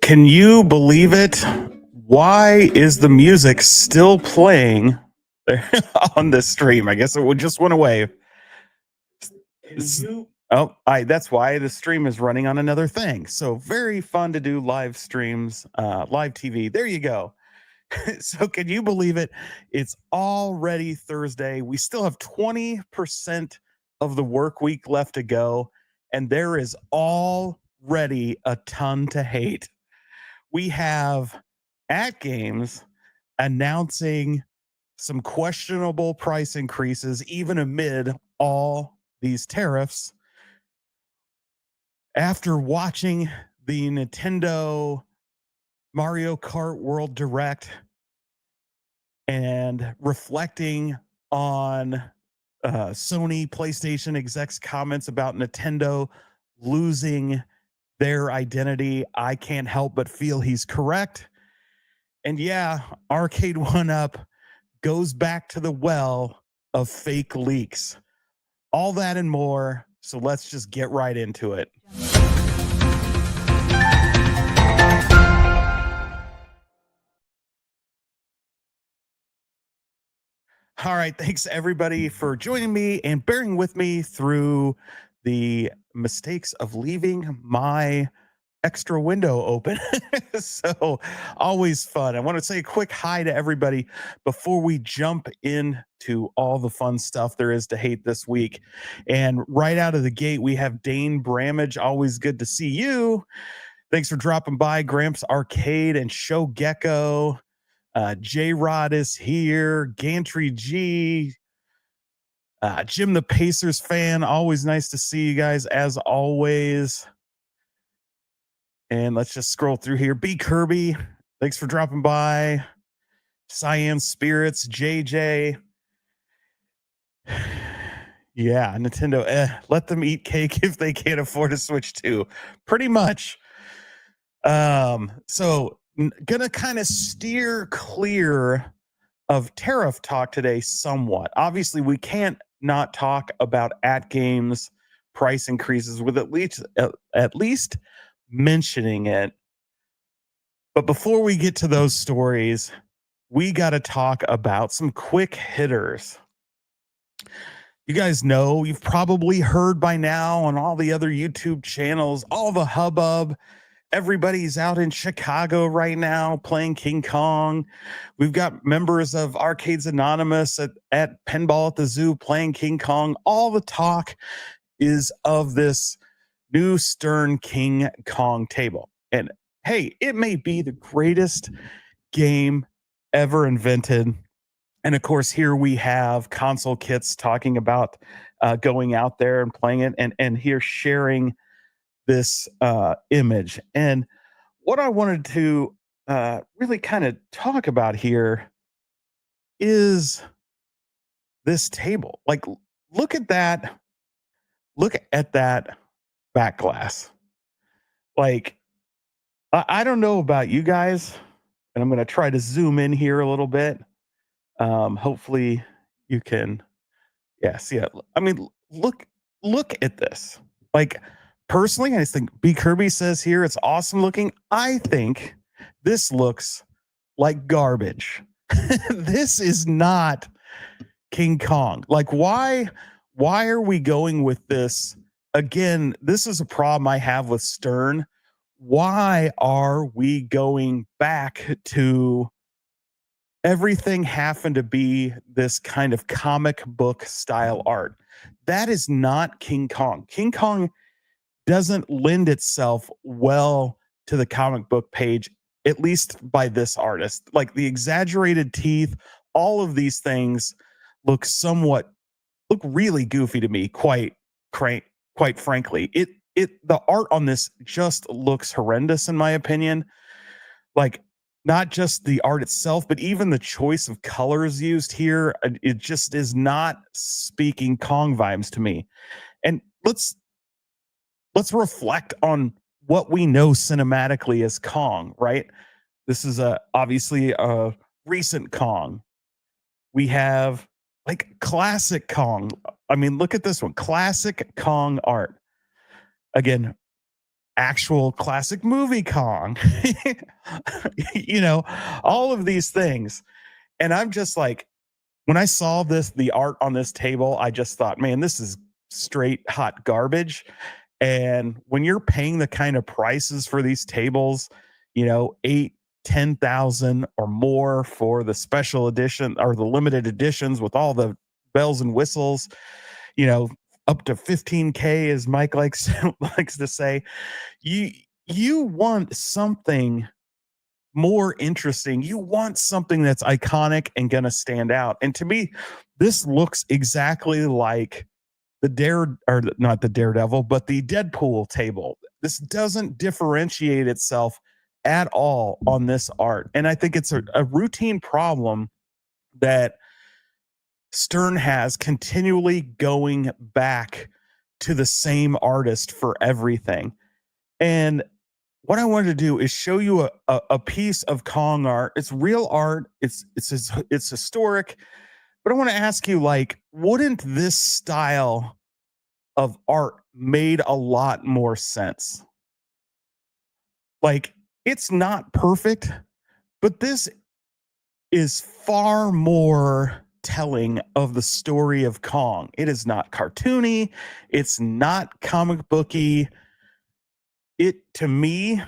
Can you believe it? Why is the music still playing on this stream? I guess it would just went away. Oh, that's why the stream is running on another thing. So very fun to do live streams, live TV. There you go. So can you believe it? It's already Thursday. We still have 20% of the work week left to go, and there is already a ton to hate. We have AtGames announcing some questionable price increases, even amid all these tariffs. After watching the Nintendo Mario Kart World Direct and reflecting on Sony PlayStation execs' comments about Nintendo losing their identity, I can't help but feel he's correct. And yeah, Arcade One Up goes back to the well of fake leaks. All that and more. So let's just get right into it. All right. Thanks everybody for joining me and bearing with me through the mistakes of leaving my extra window open. So always fun. I want to say a quick hi to everybody before we jump into all the fun stuff there is to hate this week. And right out of the gate, we have Dane Bramage. Always good to see you. Thanks for dropping by. Gramps Arcade and Show Gecko. J Rod is here. Gantry G. Jim the Pacers fan. Always nice to see you guys as always. And let's just scroll through here. B Kirby, thanks for dropping by. Cyan Spirits, JJ. Yeah, Nintendo, let them eat cake if they can't afford a Switch 2. Pretty much. So gonna kind of steer clear of tariff talk today somewhat. Obviously, we can't not talk about AtGames price increases with at least mentioning it. But before we get to those stories, we got to talk about some quick hitters. You guys know, you've probably heard by now on all the other YouTube channels, all the hubbub. Everybody's out in Chicago right now playing King Kong. We've got members of Arcades Anonymous at Pinball at the Zoo playing King Kong. All the talk is of this new Stern King Kong table. And hey, it may be the greatest game ever invented. And of course, here we have console kits talking about going out there and playing it, and here sharing this image. And what I wanted to really kind of talk about here is this table. Like, look at that. Look at that back glass. Like, I don't know about you guys, and I'm going to try to zoom in here a little bit. Hopefully you can, see it. I mean, look at this. Like, personally, I think B Kirby says here it's awesome looking. I think this looks like garbage. This is not King Kong. Like, why are we going with this? Again, this is a problem I have with Stern. Why are we going back to everything having to be this kind of comic book style art? That is not King Kong. King Kong doesn't lend itself well to the comic book page, at least by this artist. Like, the exaggerated teeth, all of these things look really goofy to me, quite frankly. The art on this just looks horrendous in my opinion. Like, not just the art itself, but even the choice of colors used here, it just is not speaking Kong vibes to me. And let's reflect on what we know cinematically as Kong, right? This is obviously a recent Kong. We have like classic Kong. I mean, look at this one, classic Kong art. Again, actual classic movie Kong, you know, all of these things. And I'm just like, when I saw the art on this table, I just thought, man, this is straight hot garbage. And when you're paying the kind of prices for these tables, eight, 10,000 or more for the special edition or the limited editions with all the bells and whistles, you know, up to 15K, as Mike likes likes to say, you you want something more interesting. You want something that's iconic and gonna stand out. And to me, this looks exactly like not the Daredevil, but the Deadpool table. This doesn't differentiate itself at all on this art. And I think it's a routine problem that Stern has, continually going back to the same artist for everything. And what I wanted to do is show you a piece of Kong art. It's real art. It's historic. But I want to ask you, like, wouldn't this style of art made a lot more sense? Like, it's not perfect, but this is far more telling of the story of Kong. It is not cartoony. It's not comic booky. It, to me,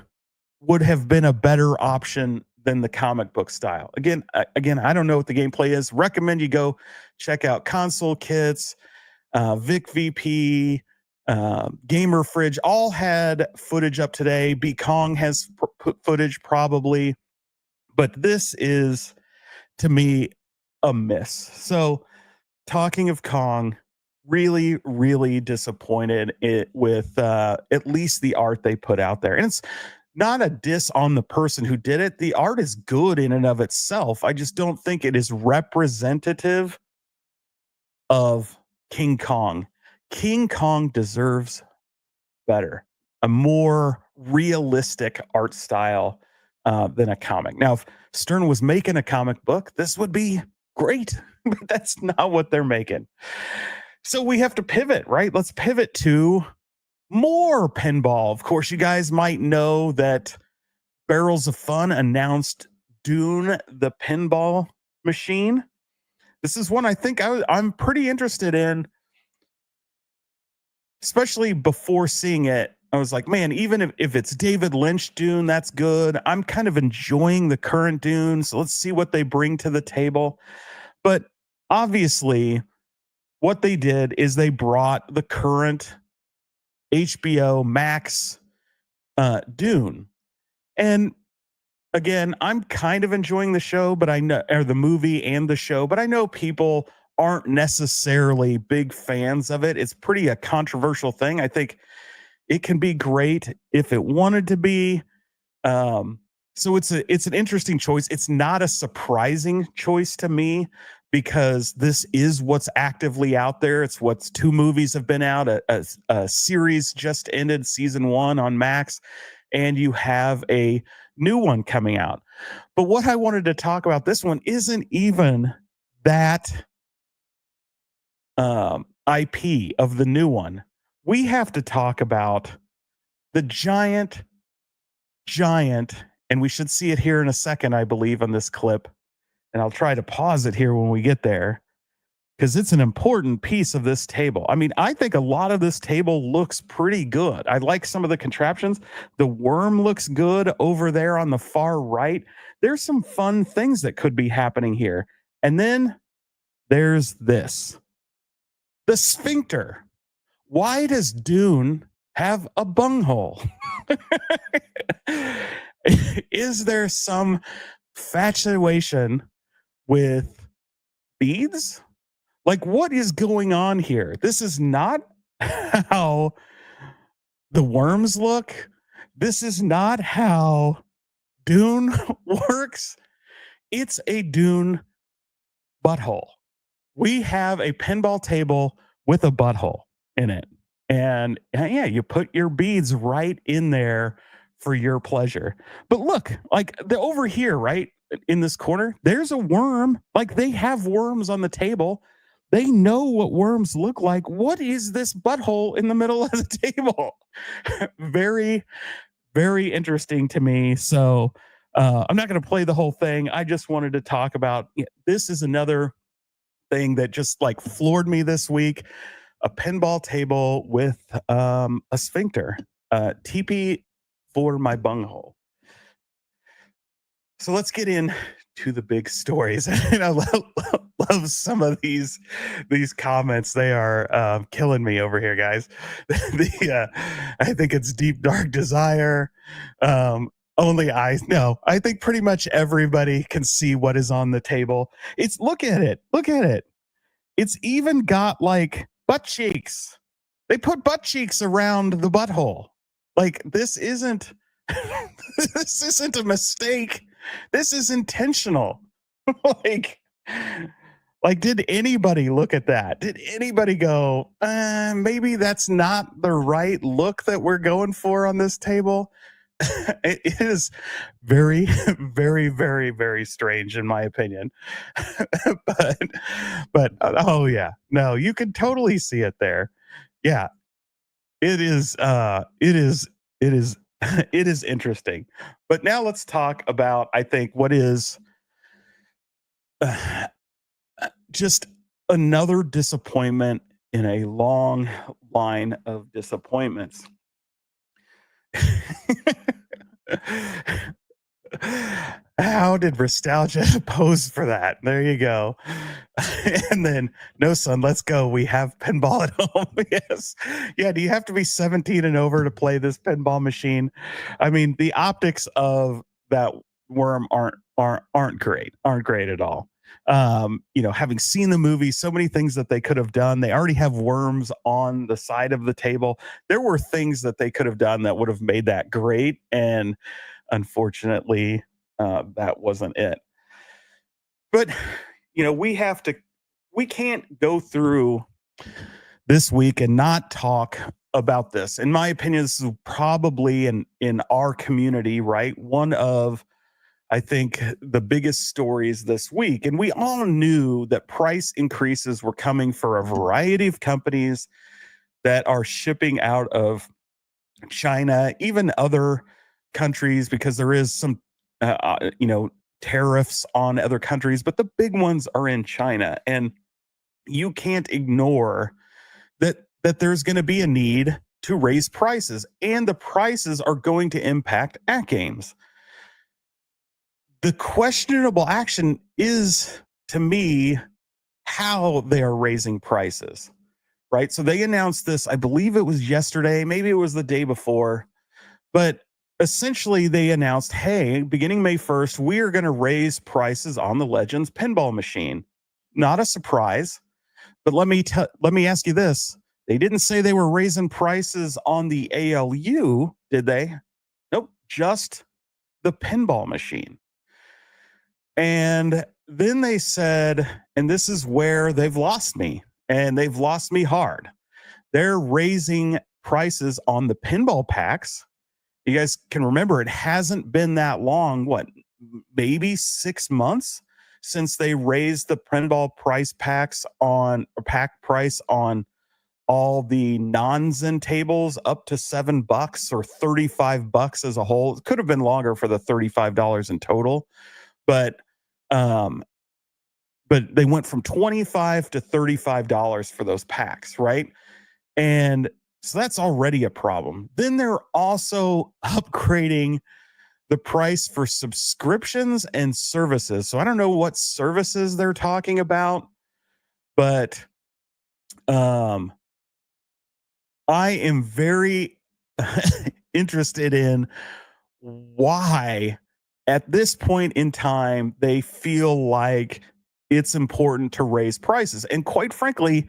would have been a better option than the comic book style. Again, I don't know what the gameplay is. Recommend you go check out Console Kits, Vic VP, Gamer Fridge. All had footage up today. B Kong has footage probably, but this is, to me, a miss. So, talking of Kong, really, really disappointed with at least the art they put out there. And it's not a diss on the person who did it. The art is good in and of itself. I just don't think it is representative of King Kong. King Kong deserves better, a more realistic art style than a comic. Now, if Stern was making a comic book, this would be great, but that's not what they're making. So we have to pivot, right? Let's pivot to more pinball. Of course, you guys might know that Barrels of Fun announced Dune, the pinball machine. This is one I think I'm pretty interested in, especially before seeing it. I was like, man, even if it's David Lynch Dune, that's good. I'm kind of enjoying the current Dune. So let's see what they bring to the table. But obviously, what they did is they brought the current HBO Max Dune. And again, I'm kind of enjoying the show, but I know, or the movie and the show, but I know people aren't necessarily big fans of it. It's pretty a controversial thing. I think it can be great if it wanted to be. So it's an interesting choice. It's not a surprising choice to me because this is what's actively out there. It's what's two movies have been out. A series just ended, season 1 on Max, and you have a new one coming out. But what I wanted to talk about, this one isn't even that IP of the new one. We have to talk about the giant, and we should see it here in a second, I believe, on this clip. And I'll try to pause it here when we get there because it's an important piece of this table. I mean, I think a lot of this table looks pretty good. I like some of the contraptions. The worm looks good over there on the far right. There's some fun things that could be happening here. And then there's this. The sphincter. Why does Dune have a bunghole? Is there some infatuation with beads? Like, what is going on here? This is not how the worms look. This is not how Dune works. It's a Dune butthole. We have a pinball table with a butthole in it. And yeah, you put your beads right in there for your pleasure. But look, like over here, right in this corner, there's a worm. Like they have worms on the table. They know what worms look like. What is this butthole in the middle of the table? very, very interesting to me. So I'm not going to play the whole thing. I just wanted to talk about this is another thing that just like floored me this week. A pinball table with a sphincter, TP for my bunghole. So let's get in to the big stories. And I love some of these comments. They are killing me over here, guys. I think it's Deep Dark Desire. Only I no. I think pretty much everybody can see what is on the table. It's look at it. Look at it. It's even got like butt cheeks. They put butt cheeks around the butthole. Like this isn't this isn't a mistake. This is intentional. like like did anybody look at that? Did anybody go, maybe that's not the right look that we're going for on this table? It is very, very, very, very strange in my opinion. but oh yeah, no, you can totally see it there. Yeah, it is it is it is interesting. But now let's talk about I think what is uh, just another disappointment in a long line of disappointments. How did nostalgia pose for that? There you go. And then, no, son, let's go. We have pinball at home. Yes. Yeah. Do you have to be 17 and over to play this pinball machine? I mean, the optics of that worm aren't great, aren't great at all. Having seen the movie, so many things that they could have done. They already have worms on the side of the table. There were things that they could have done that would have made that great. And unfortunately, that wasn't it. But we can't go through this week and not talk about this. In my opinion, this is probably in our community, right? One of I think the biggest stories this week. And we all knew that price increases were coming for a variety of companies that are shipping out of China, even other countries, because there is some, tariffs on other countries, but the big ones are in China. And you can't ignore that there's going to be a need to raise prices, and the prices are going to impact AtGames. The questionable action is, to me, how they are raising prices, right? So they announced this, I believe it was yesterday, maybe it was the day before, but essentially they announced, hey, beginning May 1st, we are going to raise prices on the Legengs Pinball machine. Not a surprise, but let me ask you this. They didn't say they were raising prices on the ALU, did they? Nope, just the pinball machine. And then they said, and this is where they've lost me, and they've lost me hard. They're raising prices on the pinball packs. You guys can remember it hasn't been that long, maybe 6 months since they raised the pinball price packs on or pack price on all the non-Zen tables up to $7 or $35 as a whole. It could have been longer for the $35 in total, but they went from $25 to $35 for those packs, right? And so that's already a problem. Then they're also upgrading the price for subscriptions and services. So I don't know what services they're talking about, but I am very interested in why at this point in time they feel like it's important to raise prices. And quite frankly,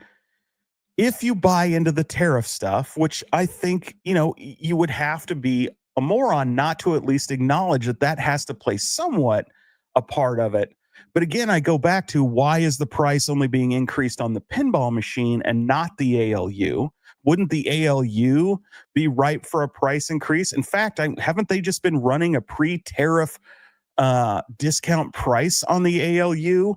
if you buy into the tariff stuff, which I think, you would have to be a moron not to at least acknowledge that has to play somewhat a part of it. But again, I go back to why is the price only being increased on the pinball machine and not the ALU? Wouldn't the ALU be ripe for a price increase? In fact, haven't they just been running a pre-tariff discount price on the ALU?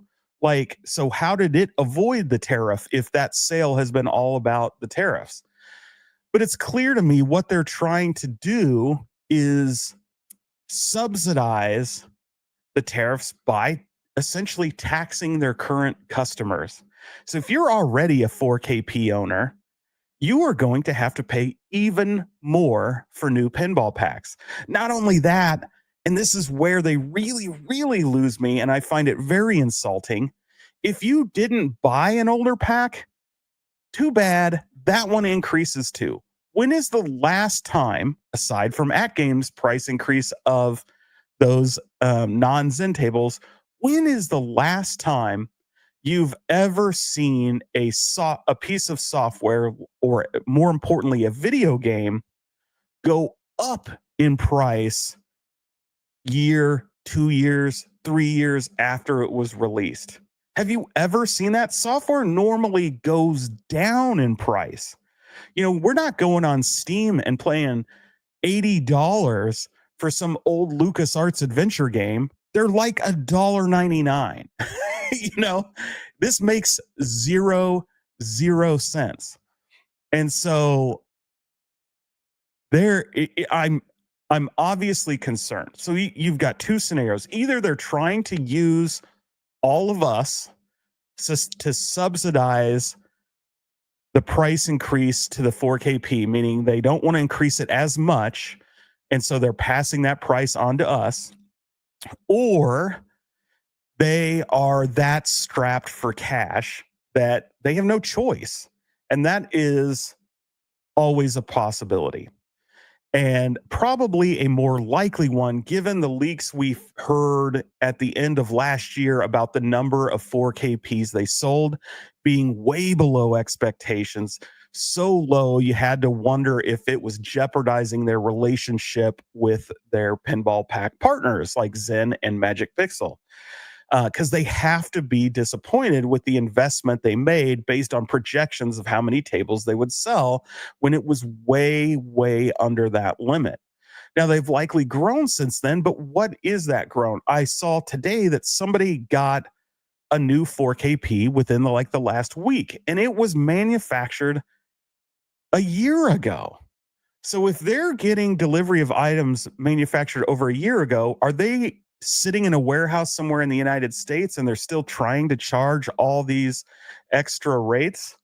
So how did it avoid the tariff if that sale has been all about the tariffs? But it's clear to me what they're trying to do is subsidize the tariffs by essentially taxing their current customers. So if you're already a 4KP owner, you are going to have to pay even more for new pinball packs. Not only that, and this is where they really, really lose me, and I find it very insulting. If you didn't buy an older pack, too bad. That one increases too. When is the last time, aside from AtGames price increase of those non-Zen tables, when is the last time you've ever seen a piece of software, or more importantly, a video game, go up in price year, 2 years, 3 years after it was released? Have you ever seen that? Software normally goes down in price. We're not going on Steam and playing $80 for some old LucasArts adventure game. They're like $1.99. This makes zero sense. And so I'm obviously concerned. So you've got two scenarios. Either they're trying to use all of us to subsidize the price increase to the 4KP, meaning they don't want to increase it as much, and so they're passing that price on to us, or they are that strapped for cash that they have no choice. And that is always a possibility. And probably a more likely one, given the leaks we've heard at the end of last year about the number of 4KPs they sold being way below expectations, so low you had to wonder if it was jeopardizing their relationship with their pinball pack partners like Zen and Magic Pixel. Because they have to be disappointed with the investment they made based on projections of how many tables they would sell when it was way, way under that limit. Now, they've likely grown since then, but what is that grown? I saw today that somebody got a new 4KP within the last week, and it was manufactured a year ago. So if they're getting delivery of items manufactured over a year ago, are they sitting in a warehouse somewhere in the United States and they're still trying to charge all these extra rates?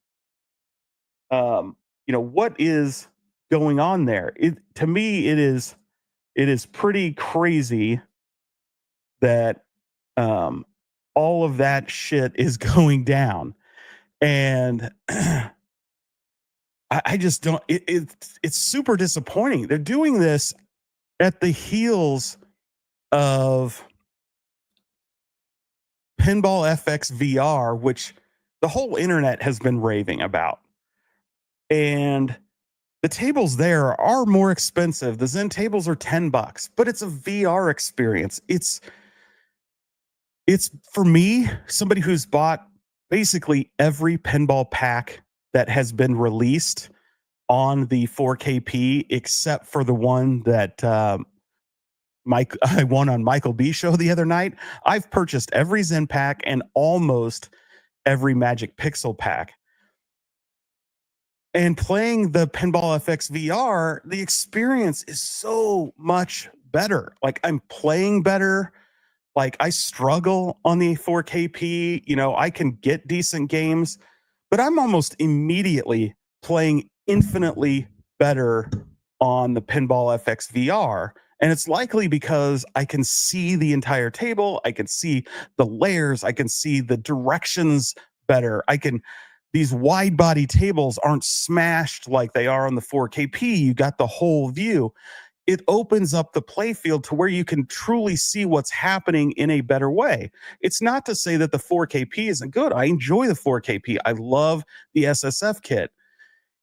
What is going on there? To me, it is pretty crazy that all of that shit is going down. And I just don't, it's super disappointing. They're doing this at the heels of Pinball FX VR, which the whole internet has been raving about. And the tables there are more expensive. The Zen tables are $10, but it's a VR experience. It's for me, somebody who's bought basically every pinball pack that has been released on the 4KP, except for the one that I won on Michael B show the other night. I've purchased every Zen pack and almost every Magic Pixel pack. And playing the Pinball FX VR, the experience is so much better. Like, I'm playing better. Like, I struggle on the 4KP. I can get decent games, but I'm almost immediately playing infinitely better on the Pinball FX VR. And it's likely because I can see the entire table. I can see the layers. I can see the directions better. These wide body tables aren't smashed like they are on the 4KP. You got the whole view. It opens up the playfield to where you can truly see what's happening in a better way. It's not to say that the 4KP isn't good. I enjoy the 4KP. I love the SSF kit.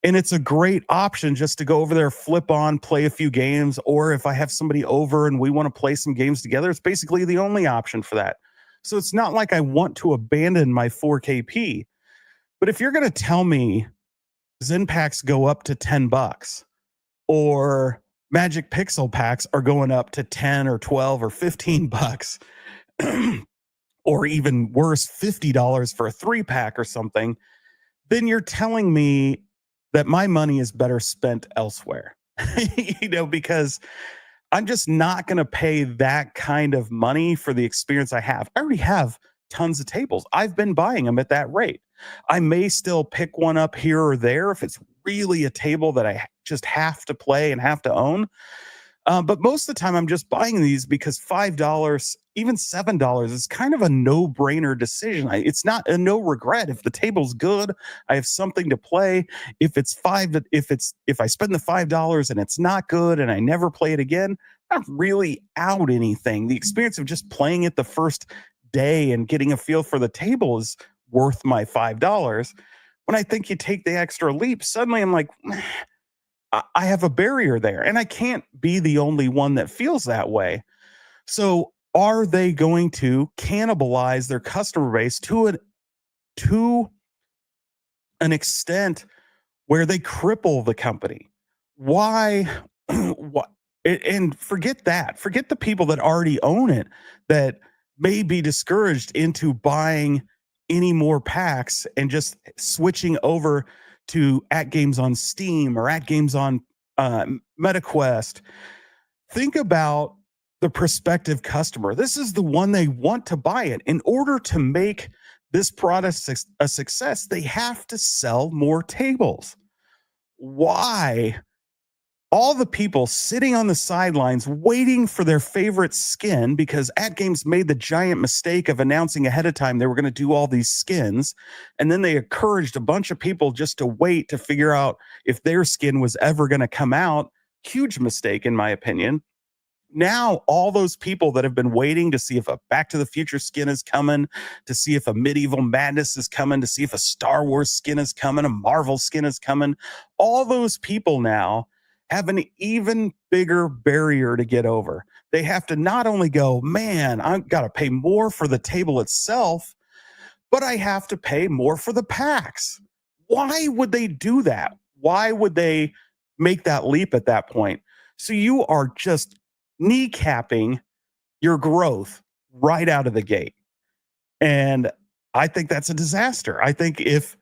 And it's a great option just to go over there, flip on, play a few games. Or if I have somebody over and we want to play some games together, it's basically the only option for that. So it's not like I want to abandon my 4KP. But if you're going to tell me Zen packs go up to $10 or Magic Pixel packs are going up to 10 or 12 or $15 or even worse, $50 for a 3-pack or something, then you're telling me that my money is better spent elsewhere. Because I'm just not going to pay that kind of money for the experience I have. I already have tons of tables. I've been buying them at that rate. I may still pick one up here or there if it's really a table that I just have to play and have to own. But most of the time, I'm just buying these because $5, even $7, is kind of a no-brainer decision. It's not a no regret. If the table's good, I have something to play. If I spend the $5 and it's not good and I never play it again, I'm not really out anything. The experience of just playing it the first day and getting a feel for the table is worth my $5. When I think you take the extra leap, suddenly I'm like, I have a barrier there, and I can't be the only one that feels that way. So, are they going to cannibalize their customer base to an extent where they cripple the company? Why? What? And forget that. Forget the people that already own it that may be discouraged into buying any more packs and just switching over to AtGames on Steam or AtGames on MetaQuest. Think about the prospective customer. This is the one they want to buy it. In order to make this product a success, they have to sell more tables. Why? All the people sitting on the sidelines waiting for their favorite skin, because AtGames made the giant mistake of announcing ahead of time they were going to do all these skins. And then they encouraged a bunch of people just to wait to figure out if their skin was ever going to come out. Huge mistake, in my opinion. Now, all those people that have been waiting to see if a Back to the Future skin is coming, to see if a Medieval Madness is coming, to see if a Star Wars skin is coming, a Marvel skin is coming, all those people now have an even bigger barrier to get over. They have to not only go, man, I've got to pay more for the table itself, but I have to pay more for the packs. Why would they do that? Why would they make that leap at that point? So you are just kneecapping your growth right out of the gate. And I think that's a disaster. I think if,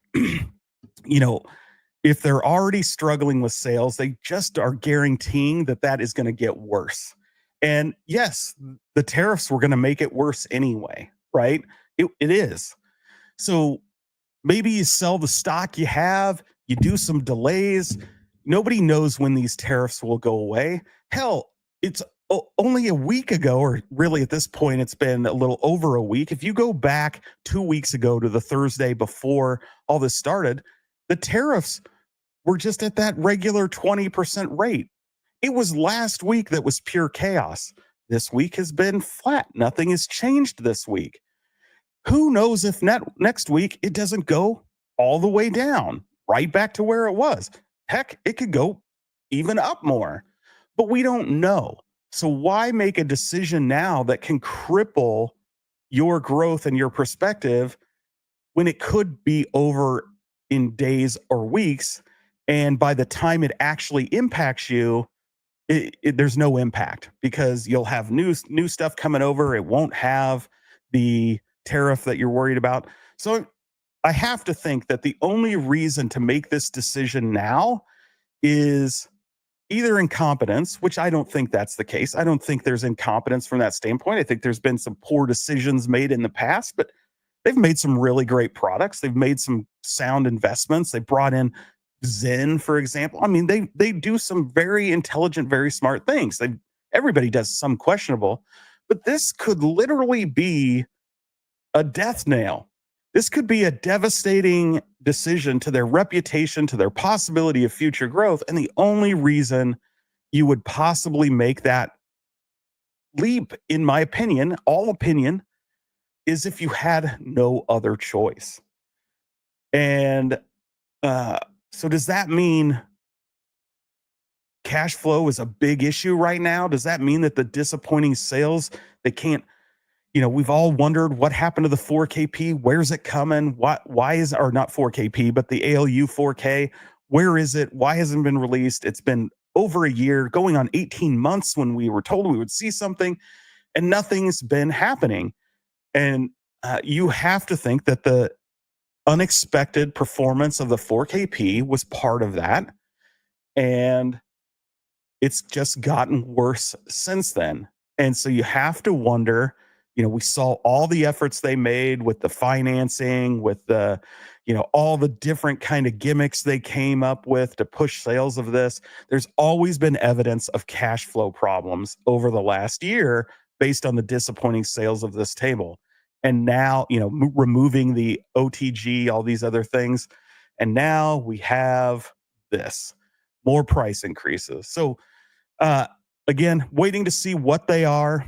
if they're already struggling with sales, they just are guaranteeing that is going to get worse. And yes, the tariffs were going to make it worse anyway, right? It is. So maybe you sell the stock you have, you do some delays. Nobody knows when these tariffs will go away. Hell, it's only a week ago, or really at this point, it's been a little over a week. If you go back 2 weeks ago to the Thursday before all this started, the tariffs were just at that regular 20% rate. It was last week that was pure chaos. This week has been flat. Nothing has changed this week. Who knows if next week it doesn't go all the way down, right back to where it was. Heck, it could go even up more, but we don't know. So why make a decision now that can cripple your growth and your perspective when it could be over in days or weeks? And by the time it actually impacts you, there's no impact, because you'll have new stuff coming over. It won't have the tariff that you're worried about. So I have to think that the only reason to make this decision now is either incompetence, which I don't think that's the case. I don't think there's incompetence from that standpoint. I think there's been some poor decisions made in the past, but they've made some really great products. They've made some sound investments. They brought in Zen, for example. I mean, they do some very intelligent, very smart things. Everybody does some questionable, but this could literally be a death nail. This could be a devastating decision to their reputation, to their possibility of future growth. And the only reason you would possibly make that leap, in my opinion, all opinion, is if you had no other choice. And so does that mean cash flow is a big issue right now? Does that mean that the disappointing sales, they can't, we've all wondered what happened to the 4KP. Where's it coming? Why is, or not 4KP, but the ALU 4K? Where is it? Why hasn't it been released? It's been over a year, going on 18 months when we were told we would see something, and nothing's been happening. And you have to think that unexpected performance of the 4KP was part of that. And it's just gotten worse since then. And so you have to wonder, we saw all the efforts they made with the financing, with the, all the different kind of gimmicks they came up with to push sales of this. There's always been evidence of cash flow problems over the last year based on the disappointing sales of this table. And now, removing the OTG, all these other things. And now we have this more price increases. So, uh, again, waiting to see what they are.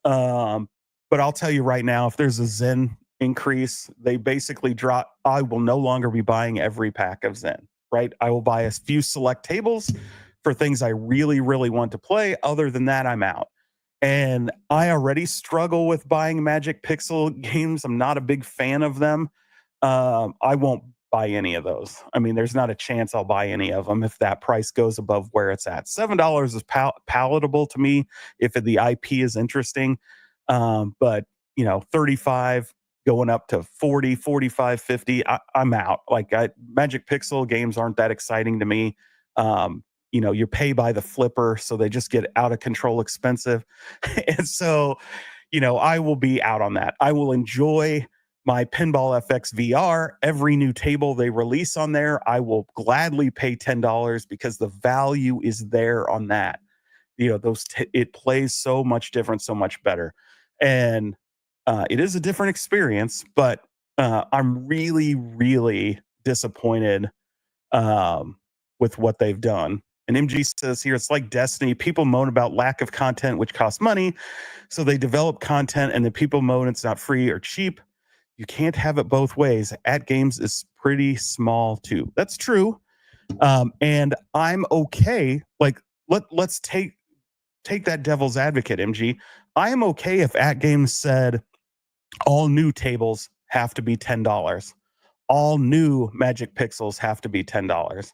But I'll tell you right now, if there's a Zen increase, they basically drop. I will no longer be buying every pack of Zen, right? I will buy a few select tables for things I really, really want to play. Other than that, I'm out. And I already struggle with buying Magic Pixel games. I'm not a big fan of them. I won't buy any of those. I mean, there's not a chance I'll buy any of them if that price goes above where it's at. $7 is palatable to me if the IP is interesting. But 35 going up to 40, 45, 50, I'm out. Like Magic Pixel games aren't that exciting to me. You pay by the flipper, so they just get out of control expensive. And so, I will be out on that. I will enjoy my Pinball FX VR. Every new table they release on there, I will gladly pay $10 because the value is there on that. It plays so much different, so much better. And it is a different experience, but I'm really, really disappointed with what they've done. And MG says here, it's like Destiny. People moan about lack of content, which costs money. So they develop content and the people moan it's not free or cheap. You can't have it both ways. AtGames is pretty small too. That's true. And I'm okay. Like, let's take that devil's advocate, MG. I am okay if AtGames said all new tables have to be $10. All new Magic Pixels have to be $10.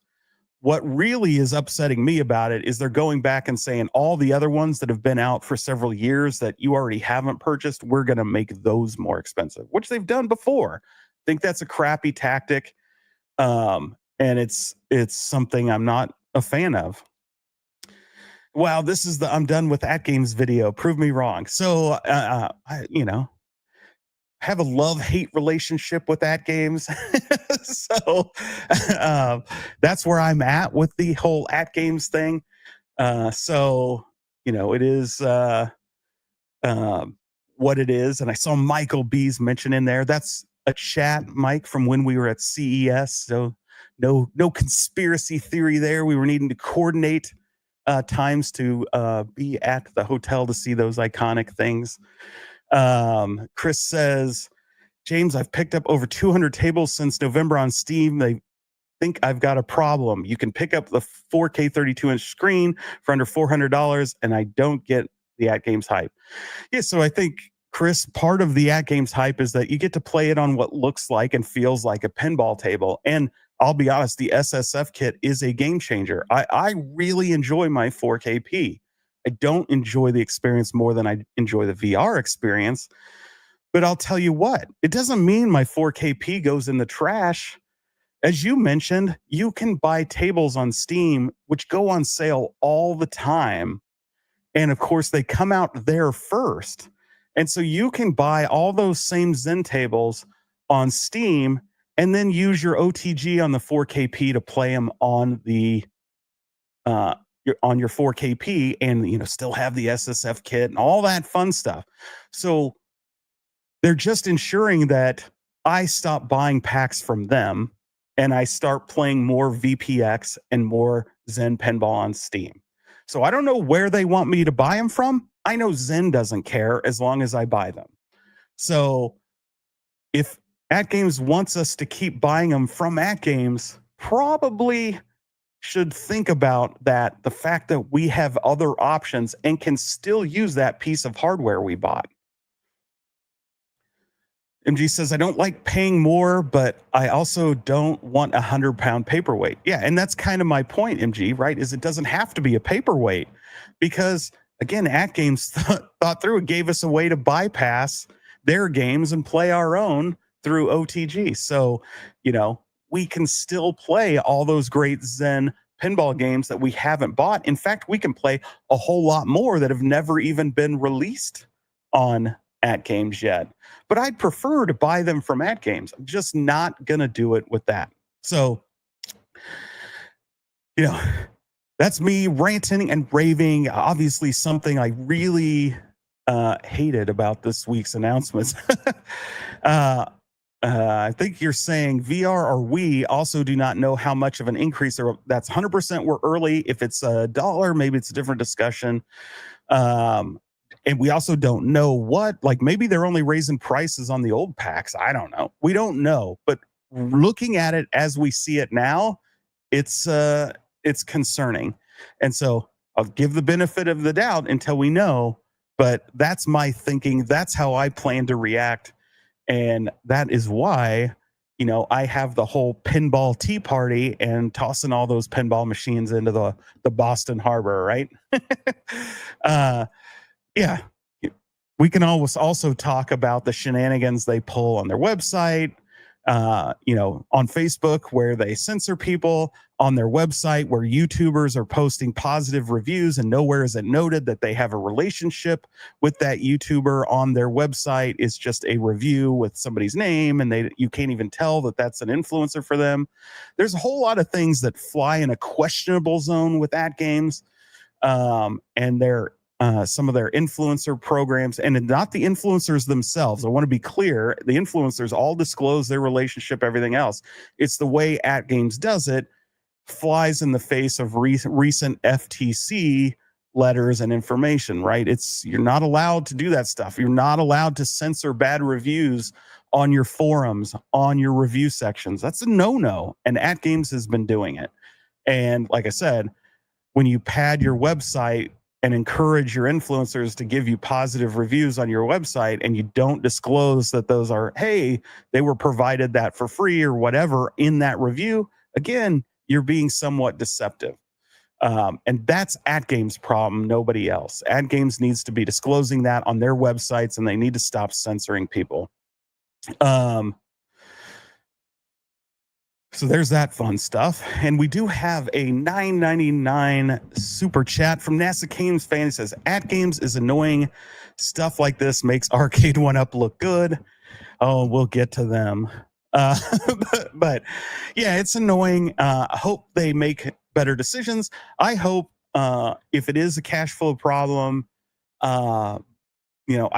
What really is upsetting me about it is they're going back and saying all the other ones that have been out for several years that you already haven't purchased, we're going to make those more expensive, which they've done before. I think that's a crappy tactic. And it's something I'm not a fan of. Wow, this is I'm done with AtGames video. Prove me wrong. So, I have a love-hate relationship with AtGames. So that's where I'm at with the whole AtGames thing. So, it is what it is. And I saw Michael B's mention in there. That's a chat, Mike, from when we were at CES. So no conspiracy theory there. We were needing to coordinate times to be at the hotel to see those iconic things. Chris says, James, I've picked up over 200 tables since November on Steam. They think I've got a problem. You can pick up the 4K 32-inch screen for under $400, and I don't get the AtGames hype. Yeah, so I think, Chris, part of the AtGames hype is that you get to play it on what looks like and feels like a pinball table. And I'll be honest, the SSF kit is a game changer. I really enjoy my 4KP. I don't enjoy the experience more than I enjoy the VR experience. But I'll tell you what, it doesn't mean my 4KP goes in the trash. As you mentioned, you can buy tables on Steam, which go on sale all the time. And of course, they come out there first. And so you can buy all those same Zen tables on Steam and then use your OTG on the 4KP to play them on the your 4KP and still have the SSF kit and all that fun stuff. So they're just ensuring that I stop buying packs from them and I start playing more VPX and more Zen Pinball on Steam. So I don't know where they want me to buy them from. I know Zen doesn't care as long as I buy them. So if AtGames wants us to keep buying them from AtGames, probably should think about that, the fact that we have other options and can still use that piece of hardware we bought. MG says, I don't like paying more, but I also don't want 100-pound paperweight. Yeah, and that's kind of my point, MG, right? Is it doesn't have to be a paperweight because, again, AtGames thought through and gave us a way to bypass their games and play our own through OTG. So, we can still play all those great Zen pinball games that we haven't bought. In fact, we can play a whole lot more that have never even been released on AtGames yet. But I'd prefer to buy them from AtGames. I'm just not going to do it with that. So, that's me ranting and raving. Obviously, something I really hated about this week's announcements. I think you're saying VR or we also do not know how much of an increase. That's 100% we're early. If it's $1, maybe it's a different discussion. And we also don't know like maybe they're only raising prices on the old packs. I don't know. We don't know. But looking at it as we see it now, it's concerning. And so I'll give the benefit of the doubt until we know. But that's my thinking. That's how I plan to react. And that is why, I have the whole pinball tea party and tossing all those pinball machines into the Boston Harbor, right? Yeah. We can always also talk about the shenanigans they pull on their website, on Facebook where they censor people, on their website where YouTubers are posting positive reviews and nowhere is it noted that they have a relationship with that YouTuber on their website. It's just a review with somebody's name and you can't even tell that that's an influencer for them. There's a whole lot of things that fly in a questionable zone with AtGames, and their some of their influencer programs, and not the influencers themselves. I want to be clear. The influencers all disclose their relationship, everything else. It's the way AtGames does it flies in the face of recent FTC letters and information, right? You're not allowed to do that stuff. You're not allowed to censor bad reviews on your forums, on your review sections. That's a no-no. And AtGames has been doing it. And like I said, when you pad your website and encourage your influencers to give you positive reviews on your website, and you don't disclose that those are, hey, they were provided that for free or whatever in that review, again, you're being somewhat deceptive. And that's AtGames' problem, nobody else. AtGames needs to be disclosing that on their websites, and they need to stop censoring people. So there's that fun stuff. And we do have a $9.99 super chat from NASA Games fan. He says, AtGames is annoying. Stuff like this makes Arcade 1-Up look good. Oh, we'll get to them. But yeah, it's annoying. I hope they make better decisions. I hope if it is a cash flow problem, I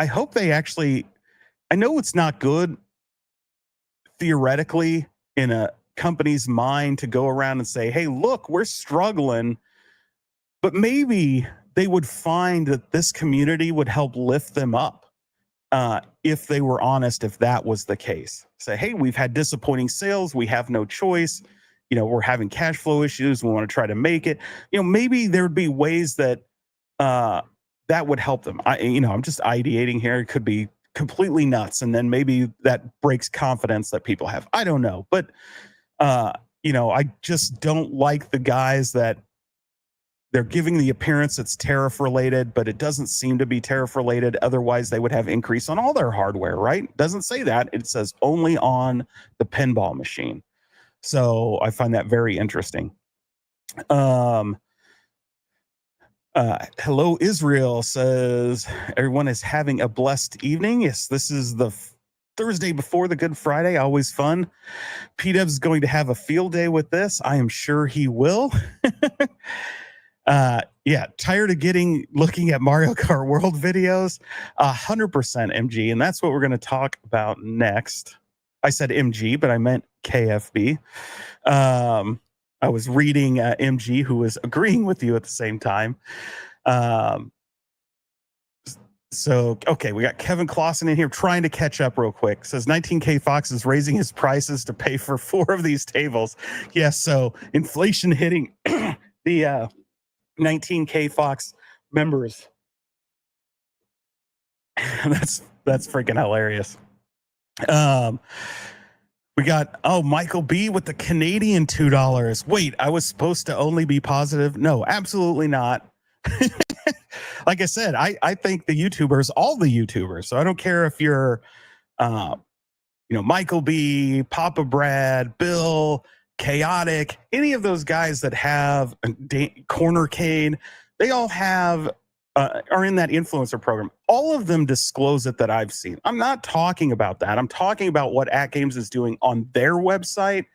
hope they actually, I know it's not good theoretically in a company's mind to go around and say, hey, look, we're struggling, but maybe they would find that this community would help lift them up. If they were honest, if that was the case, say, hey, we've had disappointing sales. We have no choice. We're having cash flow issues. We want to try to make it, maybe there would be ways that that would help them. I'm just ideating here. It could be completely nuts. And then maybe that breaks confidence that people have. I don't know. But, I just don't like the guys that they're giving the appearance it's tariff related, but it doesn't seem to be tariff related. Otherwise, they would have increase on all their hardware, right? It doesn't say that. It says only on the pinball machine. So I find that very interesting. Hello, Israel says, everyone is having a blessed evening. Yes, this is the Thursday before the Good Friday. Always fun. P-Dubs is going to have a field day with this. I am sure he will. Yeah, tired of looking at Mario Kart World videos. 100% MG, and that's what we're going to talk about next. I said MG, but I meant KFB. I was reading MG, who was agreeing with you at the same time. So, okay, we got Kevin Clausen in here trying to catch up real quick. Says 19K Fox is raising his prices to pay for 4 of these tables. Yes, so inflation hitting the 19K Fox members. That's freaking hilarious. We got, Michael B with the Canadian $2. Wait, I was supposed to only be positive? No, absolutely not. Like I said, I think the YouTubers, all the YouTubers, so I don't care if you're Michael B, Papa Brad, Bill, Chaotic, any of those guys that have Cornercade, they all have are in that influencer program. All of them disclose it that I've seen. I'm not talking about that. I'm talking about what AtGames is doing on their website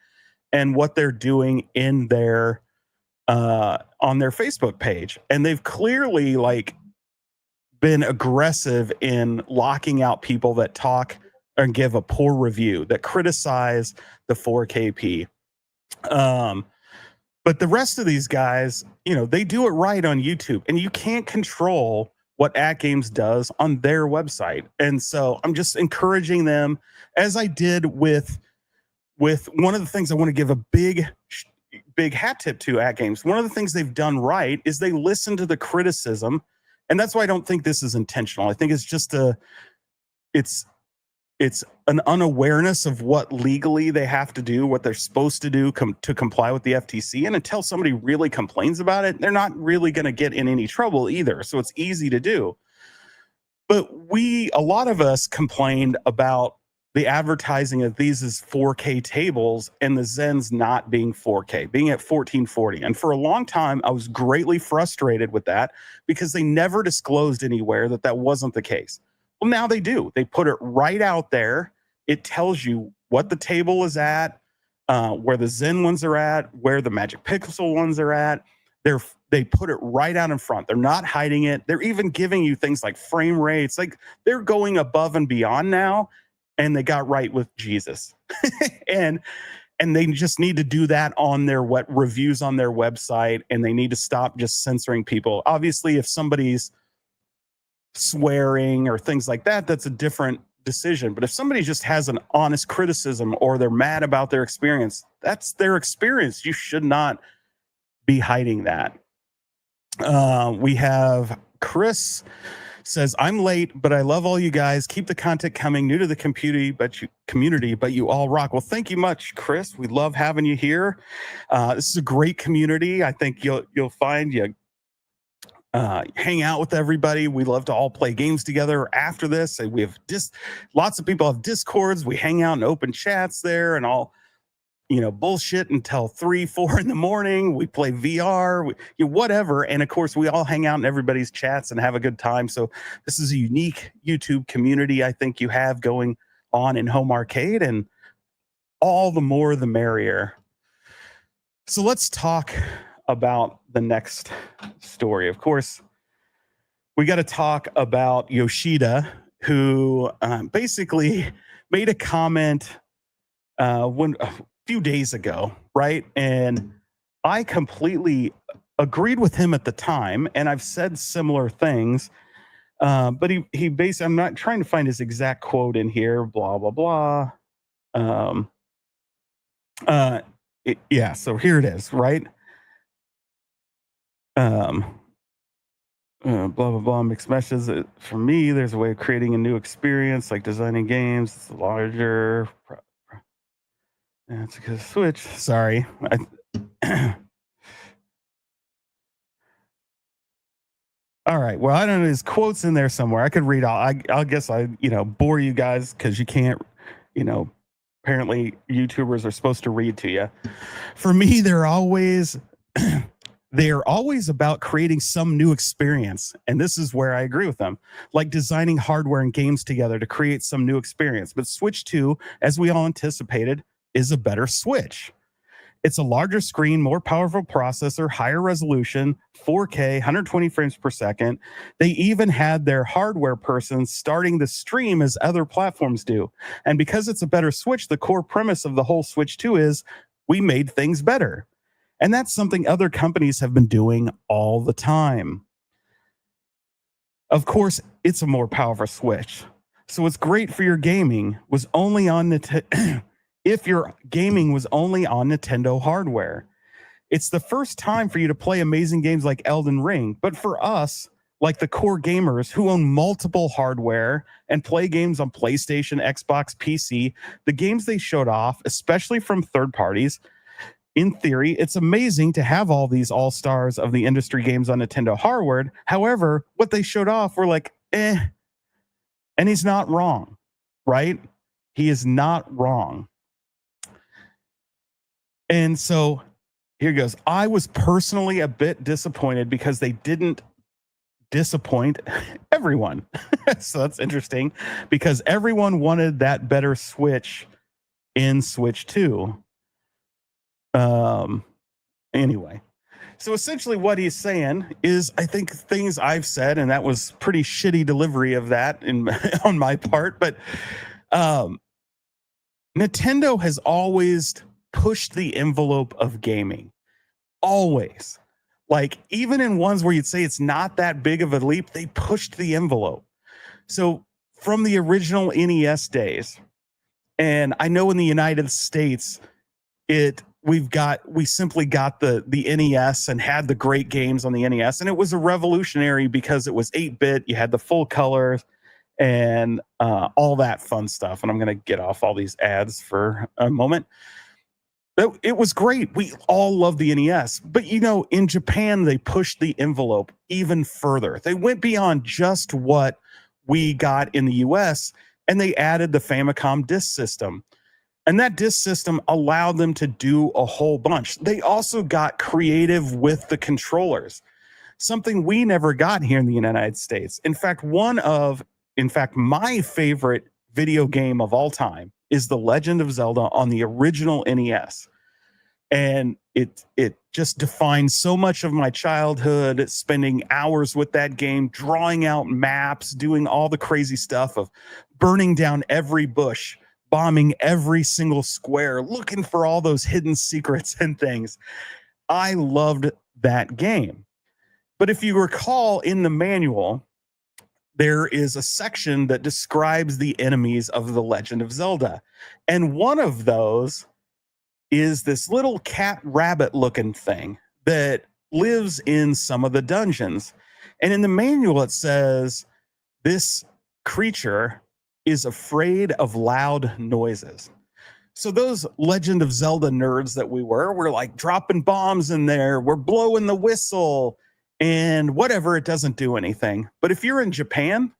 and what they're doing in their on their Facebook page. And they've clearly been aggressive in locking out people that talk and give a poor review, that criticize the 4KP. But the rest of these guys, they do it right on YouTube, and you can't control what AtGames does on their website. And so I'm just encouraging them, as I did with one of the things I want to give a big hat tip to AtGames. One of the things they've done right is they listen to the criticism. And that's why I don't think this is intentional. I think it's just it's an unawareness of what legally they have to do, what they're supposed to do to comply with the FTC. And until somebody really complains about it, they're not really going to get in any trouble either. So it's easy to do. But a lot of us complained about the advertising of these as 4K tables and the Zens not being 4K, being at 1440. And for a long time, I was greatly frustrated with that because they never disclosed anywhere that wasn't the case. Well, now they do. They put it right out there. It tells you what the table is at, where the Zen ones are at, where the Magic Pixel ones are at. They put it right out in front. They're not hiding it. They're even giving you things like frame rates. They're going above and beyond now, and they got right with Jesus. and they just need to do that on their reviews on their website, and they need to stop just censoring people. Obviously, if somebody's swearing or things like that, that's a different decision. But if somebody just has an honest criticism or they're mad about their experience, that's their experience. You should not be hiding that. We have Chris says, I'm late, but I love all you guys. Keep the content coming. New to the community, but you all rock. Well, thank you much, Chris. We love having you here. This is a great community. I think you'll find you hang out with everybody. We love to all play games together after this. We have lots of people have Discords. We hang out in open chats there and all, bullshit until 3-4 in the morning. We play VR, whatever. And of course, we all hang out in everybody's chats and have a good time. So this is a unique YouTube community I think you have going on in home arcade, and all the more the merrier. So let's talk about the next story. Of course, we got to talk about Yoshida, who basically made a comment a few days ago, right? And I completely agreed with him at the time, and I've said similar things. But he basically, I'm not trying to find his exact quote in here, blah, blah, blah. Yeah, so here it is, right? Blah, blah, blah, mixed meshes. For me, there's a way of creating a new experience, like designing games. It's larger. It's because Switch. Sorry. All right. Well, I don't know. His quote's in there somewhere. I could read all. I'll guess I bore you guys because you can't. Apparently YouTubers are supposed to read to you. For me, they're always about creating some new experience, and this is where I agree with them. Like designing hardware and games together to create some new experience. But Switch 2, as we all anticipated, is a better Switch. It's a larger screen, more powerful processor, higher resolution, 4K, 120 frames per second. They even had their hardware person starting the stream as other platforms do. And because it's a better Switch, the core premise of the whole Switch 2 is we made things better. And that's something other companies have been doing all the time. Of course, it's a more powerful Switch. So what's great for your gaming was only on if your gaming was only on Nintendo hardware. It's the first time for you to play amazing games like Elden Ring, but for us, like the core gamers who own multiple hardware and play games on PlayStation, Xbox, PC, the games they showed off, especially from third parties, in theory, it's amazing to have all these all-stars of the industry games on Nintendo hardware. However, what they showed off were like, And he's not wrong, right? He is not wrong. And so here goes. I was personally a bit disappointed because they didn't disappoint everyone. So that's interesting because everyone wanted that better Switch in Switch 2. Anyway, so essentially what he's saying is, I think things I've said, and that was pretty shitty delivery of that in on my part, but Nintendo has always pushed the envelope of gaming. Always. Like, even in ones where you'd say it's not that big of a leap, they pushed the envelope. So from the original NES days, and I know in the United States, we simply got the NES and had the great games on the NES, and it was a revolutionary because it was 8-bit. You had the full colors and all that fun stuff. And I'm going to get off all these ads for a moment. It was great. We all love the NES, but in Japan, they pushed the envelope even further. They went beyond just what we got in the US, and they added the Famicom disk system. And that disk system allowed them to do a whole bunch. They also got creative with the controllers, something we never got here in the United States. In fact, my favorite video game of all time is The Legend of Zelda on the original NES. And it just defines so much of my childhood, spending hours with that game, drawing out maps, doing all the crazy stuff of burning down every bush, bombing every single square, looking for all those hidden secrets and things. I loved that game. But if you recall in the manual, there is a section that describes the enemies of The Legend of Zelda. And one of those is this little cat rabbit looking thing that lives in some of the dungeons. And in the manual, it says this creature is afraid of loud noises. So those Legend of Zelda nerds that we're like dropping bombs in there, we're blowing the whistle and whatever, it doesn't do anything. But if you're in Japan,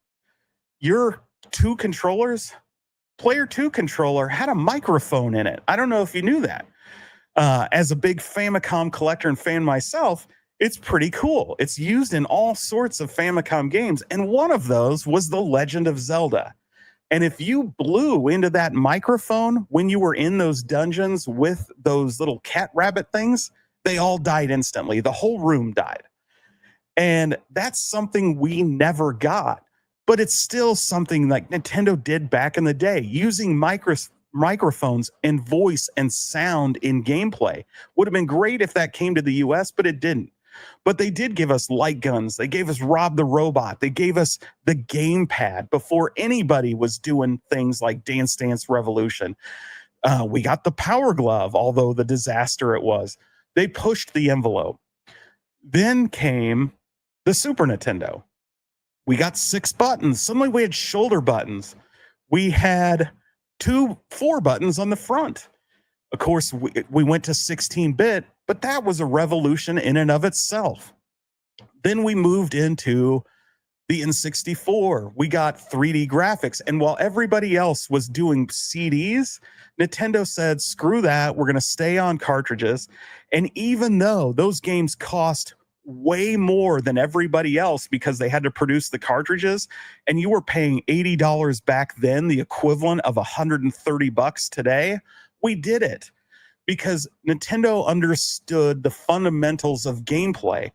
your player 2 controller had a microphone in it. I don't know if you knew that. As a big Famicom collector and fan myself, it's pretty cool. It's used in all sorts of Famicom games. And one of those was The Legend of Zelda. And if you blew into that microphone when you were in those dungeons with those little cat rabbit things, they all died instantly. The whole room died. And that's something we never got. But it's still something like Nintendo did back in the day, using microphones and voice and sound in gameplay. Would have been great if that came to the US, but it didn't. But they did give us light guns. They gave us Rob the Robot. They gave us the gamepad before anybody was doing things like Dance Dance Revolution. We got the Power Glove, although the disaster it was. They pushed the envelope. Then came the Super Nintendo. We got 6 buttons. Suddenly we had shoulder buttons. We had 4 buttons on the front. Of course, we went to 16-bit, but that was a revolution in and of itself. Then we moved into the N64. We got 3D graphics. And while everybody else was doing CDs, Nintendo said, screw that. We're going to stay on cartridges. And even though those games cost way more than everybody else because they had to produce the cartridges, and you were paying $80 back then, the equivalent of $130 today, we did it because Nintendo understood the fundamentals of gameplay.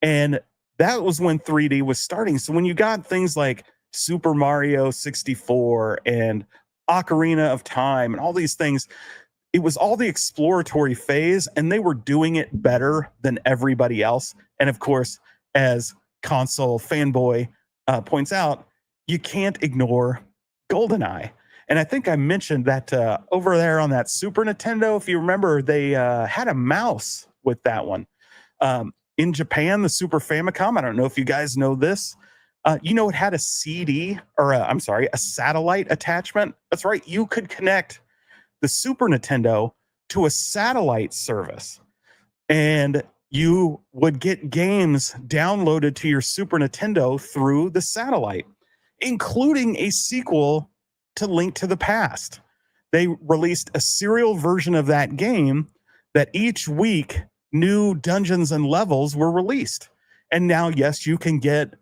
And that was when 3D was starting. So when you got things like Super Mario 64 and Ocarina of Time and all these things, it was all the exploratory phase, and they were doing it better than everybody else. And of course, as console fanboy points out, you can't ignore GoldenEye. And I think I mentioned that over there on that Super Nintendo, if you remember, they had a mouse with that one. In Japan, the Super Famicom, I don't know if you guys know this, it had a CD or a satellite attachment. That's right. You could connect the Super Nintendo to a satellite service, and you would get games downloaded to your Super Nintendo through the satellite, including a sequel to Link to the Past. they released a serial version of that game that each week new dungeons and levels were released. And now, yes, you can get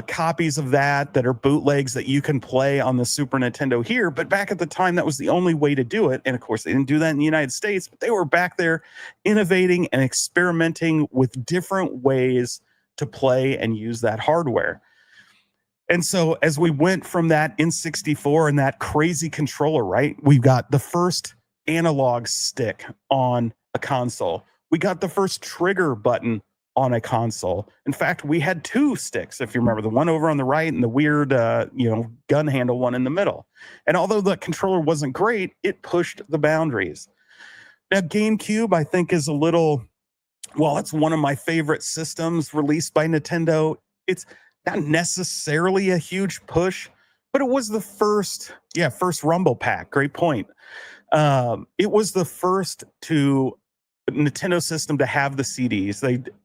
copies of that are bootlegs that you can play on the Super Nintendo here. But back at the time, that was the only way to do it. And of course, they didn't do that in the United States, but they were back there innovating and experimenting with different ways to play and use that hardware. And so as we went from that N64 and that crazy controller, right? We got the first analog stick on a console. We got the first trigger button on a console. In fact, we had two sticks, if you remember, the one over on the right and the weird, gun handle one in the middle. And although the controller wasn't great, it pushed the boundaries. Now, GameCube, I think, is it's one of my favorite systems released by Nintendo. It's not necessarily a huge push, but it was the first Rumble Pack. Great point. It was the first Nintendo system to have the CDs.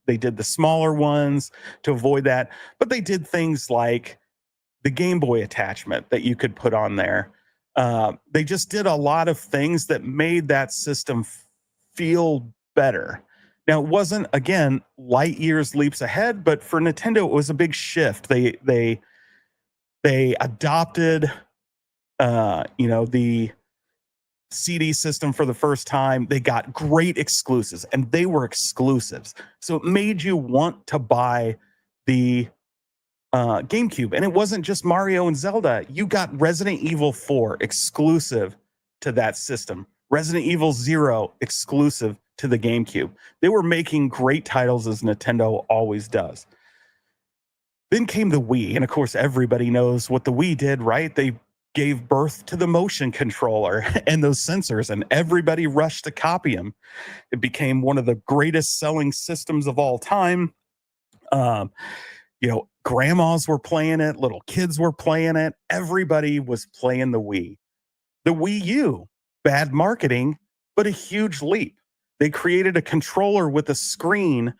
They did the smaller ones to avoid that, but they did things like the Game Boy attachment that you could put on there. They just did a lot of things that made that system feel better. Now, it wasn't, again, light years leaps ahead, but for Nintendo, it was a big shift. They adopted, the CD system for the first time. They got great exclusives, and they were exclusives. So it made you want to buy the GameCube. And it wasn't just Mario and Zelda. You got Resident Evil 4 exclusive to that system. Resident Evil 0 exclusive to the GameCube. They were making great titles, as Nintendo always does. Then came the Wii, and of course everybody knows what the Wii did, right? They gave birth to the motion controller and those sensors, and everybody rushed to copy them. It became one of the greatest selling systems of all time. Grandmas were playing it, little kids were playing it, everybody was playing the Wii. The Wii U, bad marketing, but a huge leap. They created a controller with a screen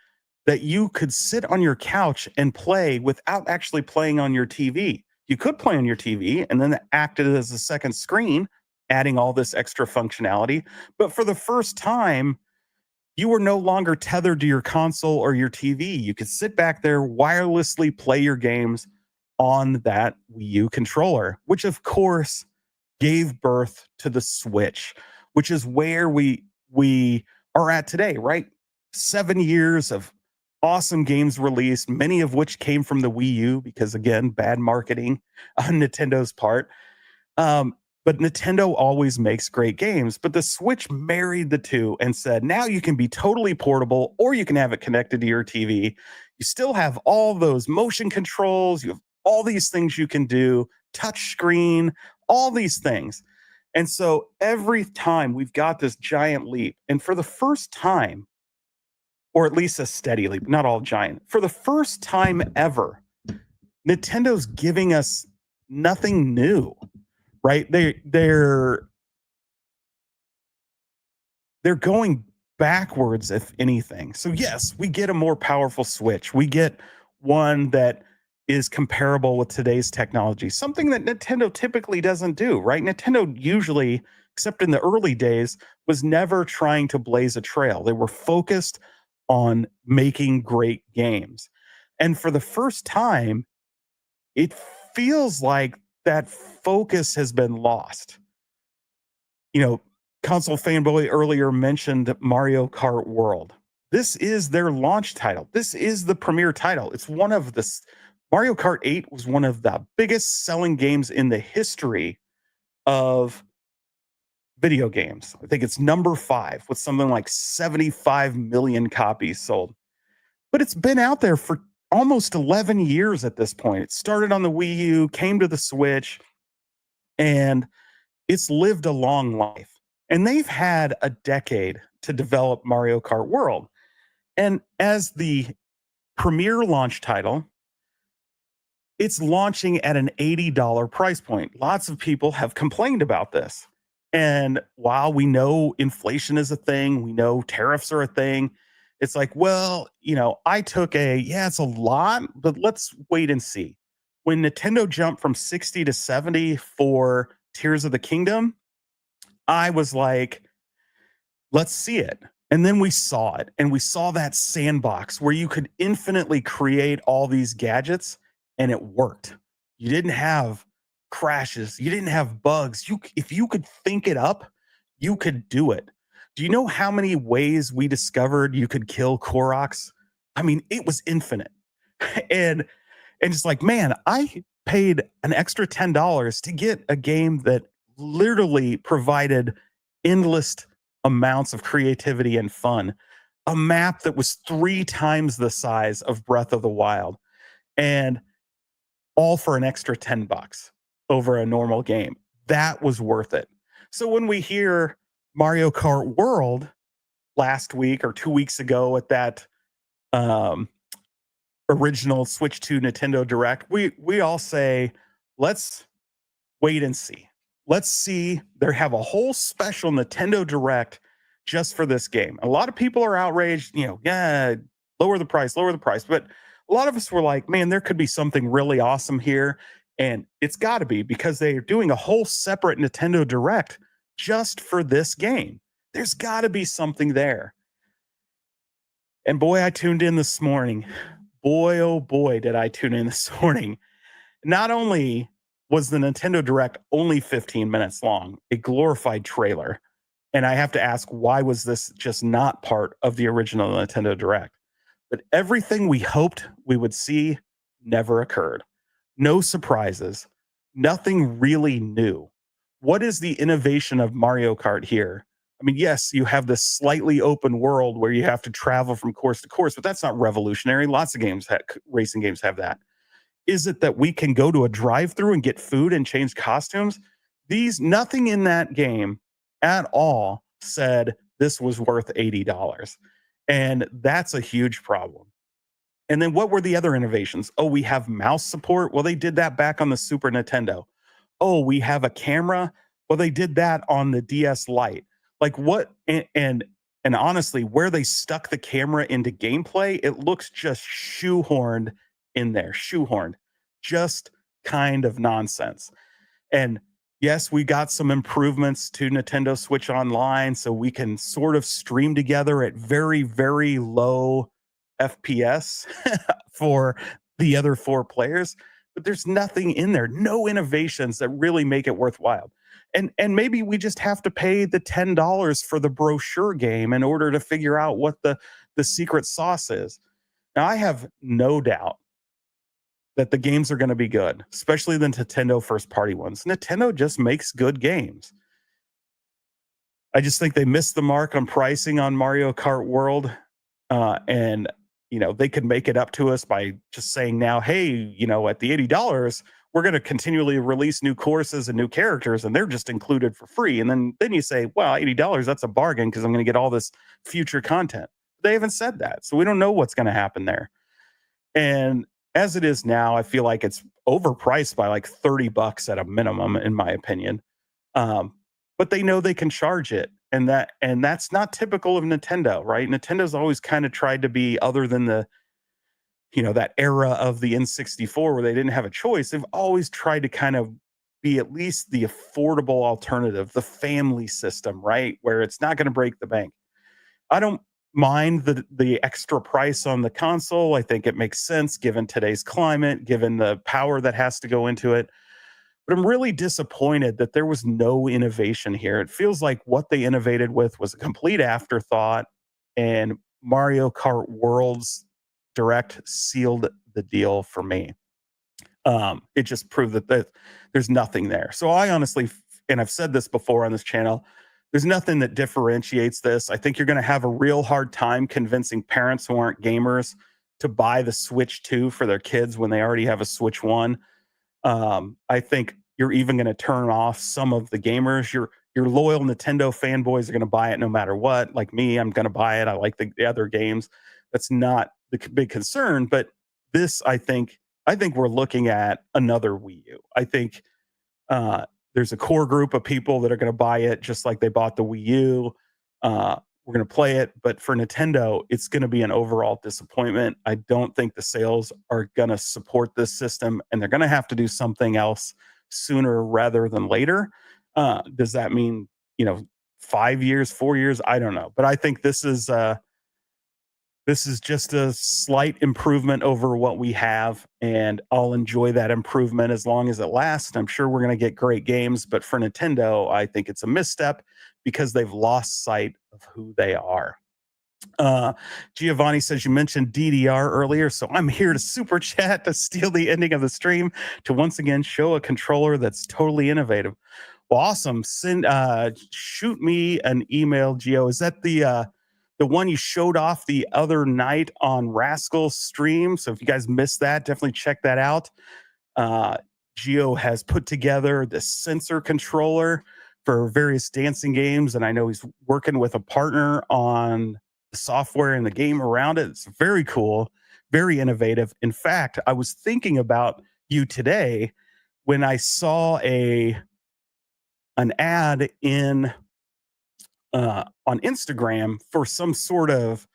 that you could sit on your couch and play without actually playing on your TV. You could play on your TV, and then it acted as a second screen, adding all this extra functionality. But for the first time, you were no longer tethered to your console or your TV. You could sit back there, wirelessly play your games on that Wii U controller, which of course gave birth to the Switch, which is where we are at today, right? 7 years of awesome games released, many of which came from the Wii U because, again, bad marketing on Nintendo's part. But Nintendo always makes great games. But the Switch married the two and said, now you can be totally portable, or you can have it connected to your TV. You still have all those motion controls. You have all these things you can do, touch screen, all these things. And so every time we've got this giant leap, and for the first time, or at least a steady leap, not all giant, for the first time ever, Nintendo's giving us nothing new, right? They're going backwards, if anything. So yes, we get a more powerful Switch. We get one that is comparable with today's technology, something that Nintendo typically doesn't do, right? Nintendo usually, except in the early days, was never trying to blaze a trail. They were focused on making great games. And for the first time, it feels like that focus has been lost. Console Fanboy earlier mentioned Mario Kart World. This is their launch title. This is the premier title. It's one of the Mario Kart 8 was one of the biggest selling games in the history of video games. I think it's number 5 with something like 75 million copies sold. But it's been out there for almost 11 years at this point. It started on the Wii U, came to the Switch, and it's lived a long life. And they've had a decade to develop Mario Kart World. And as the premier launch title, it's launching at an $80 price point. Lots of people have complained about this. And while we know inflation is a thing, we know tariffs are a thing, it's like, well, I took it's a lot, but let's wait and see. When Nintendo jumped from 60 to 70 for Tears of the Kingdom, I was like, let's see it. And then we saw it, and we saw that sandbox where you could infinitely create all these gadgets, and it worked. You didn't have crashes, you didn't have bugs. If you could think it up, you could do it. Do you know how many ways we discovered you could kill Koroks? I mean, it was infinite. and and it's like, man, I paid an extra $10 to get a game that literally provided endless amounts of creativity and fun. A map that was 3 times the size of Breath of the Wild, and all for an extra 10 bucks over a normal game. That was worth it. So when we hear Mario Kart World last week or 2 weeks ago at that um original Switch 2 Nintendo Direct, we all say, let's wait and see. Let's see. They have a whole special Nintendo Direct just for this game. A lot of people are outraged, yeah, lower the price, lower the price. But a lot of us were like, man, there could be something really awesome here. And it's got to be, because they're doing a whole separate Nintendo Direct just for this game. There's got to be something there. And boy, I tuned in this morning. Boy, oh boy, did I tune in this morning. Not only was the Nintendo Direct only 15 minutes long, a glorified trailer. And I have to ask, why was this just not part of the original Nintendo Direct? But everything we hoped we would see never occurred. No surprises, nothing really new. What is the innovation of Mario Kart here? I mean, yes, you have this slightly open world where you have to travel from course to course, but that's not revolutionary. Lots of racing games have that. Is it that we can go to a drive-through and get food and change costumes? Nothing in that game at all said this was worth $80. And that's a huge problem. And then what were the other innovations? Oh, we have mouse support. Well, they did that back on the Super Nintendo. Oh, we have a camera. Well, they did that on the DS Lite. Like what? And honestly, where they stuck the camera into gameplay, it looks just shoehorned in there, shoehorned, just kind of nonsense. And yes, we got some improvements to Nintendo Switch Online, so we can sort of stream together at very, very low FPS for the other 4 players. But there's nothing in there, no innovations that really make it worthwhile. And maybe we just have to pay the $10 for the brochure game in order to figure out what the secret sauce is. Now, I have no doubt that the games are going to be good, especially the Nintendo first party ones. Nintendo just makes good games. I just think they missed the mark on pricing on Mario Kart World. And, they could make it up to us by just saying now, hey, at the $80, we're going to continually release new courses and new characters, and they're just included for free. And then you say, well, $80, that's a bargain because I'm going to get all this future content. They haven't said that. So we don't know what's going to happen there. And as it is now, I feel like it's overpriced by like $30 at a minimum, in my opinion. But they know they can charge it, and that's not typical of Nintendo, right? Nintendo's always kind of tried to be, other than that era of the N64 where they didn't have a choice. They've always tried to kind of be at least the affordable alternative, the family system, right? Where it's not going to break the bank. I don't mind the extra price on the console. I think it makes sense given today's climate, given the power that has to go into it. But I'm really disappointed that there was no innovation here. It feels like what they innovated with was a complete afterthought, and Mario Kart Worlds Direct sealed the deal for me. It just proved that there's nothing there. So I honestly, and I've said this before on this channel, there's nothing that differentiates this. I think you're going to have a real hard time convincing parents who aren't gamers to buy the Switch 2 for their kids when they already have a Switch 1. I think you're even going to turn off some of the gamers. Your loyal Nintendo fanboys are going to buy it no matter what. Like me, I'm going to buy it. I like the other games. That's not the big concern. But this, I think we're looking at another Wii U. I think there's a core group of people that are going to buy it just like they bought the Wii U. We're going to play it, but for Nintendo, it's going to be an overall disappointment. I don't think the sales are going to support this system, and they're going to have to do something else sooner rather than later. Does that mean you know, 5 years, 4 years. I don't know, but I think this is just a slight improvement over what we have, and I'll enjoy that improvement as long as it lasts. I'm sure we're going to get great games, but for Nintendo, I think it's a misstep because they've lost sight of who they are. Uh, Giovanni says you mentioned DDR earlier, so I'm here to super chat to steal the ending of the stream to once again show a controller that's totally innovative. Well, awesome. Shoot me an email, Gio. Is that the one you showed off the other night on Rascal's stream? So if you guys missed that, definitely check that out. Uh, Gio has put together the sensor controller for various dancing games, and I know he's working with a partner on the software and the game around it. It's very cool, very innovative. In fact, I was thinking about you today when I saw a an ad in on Instagram for some sort of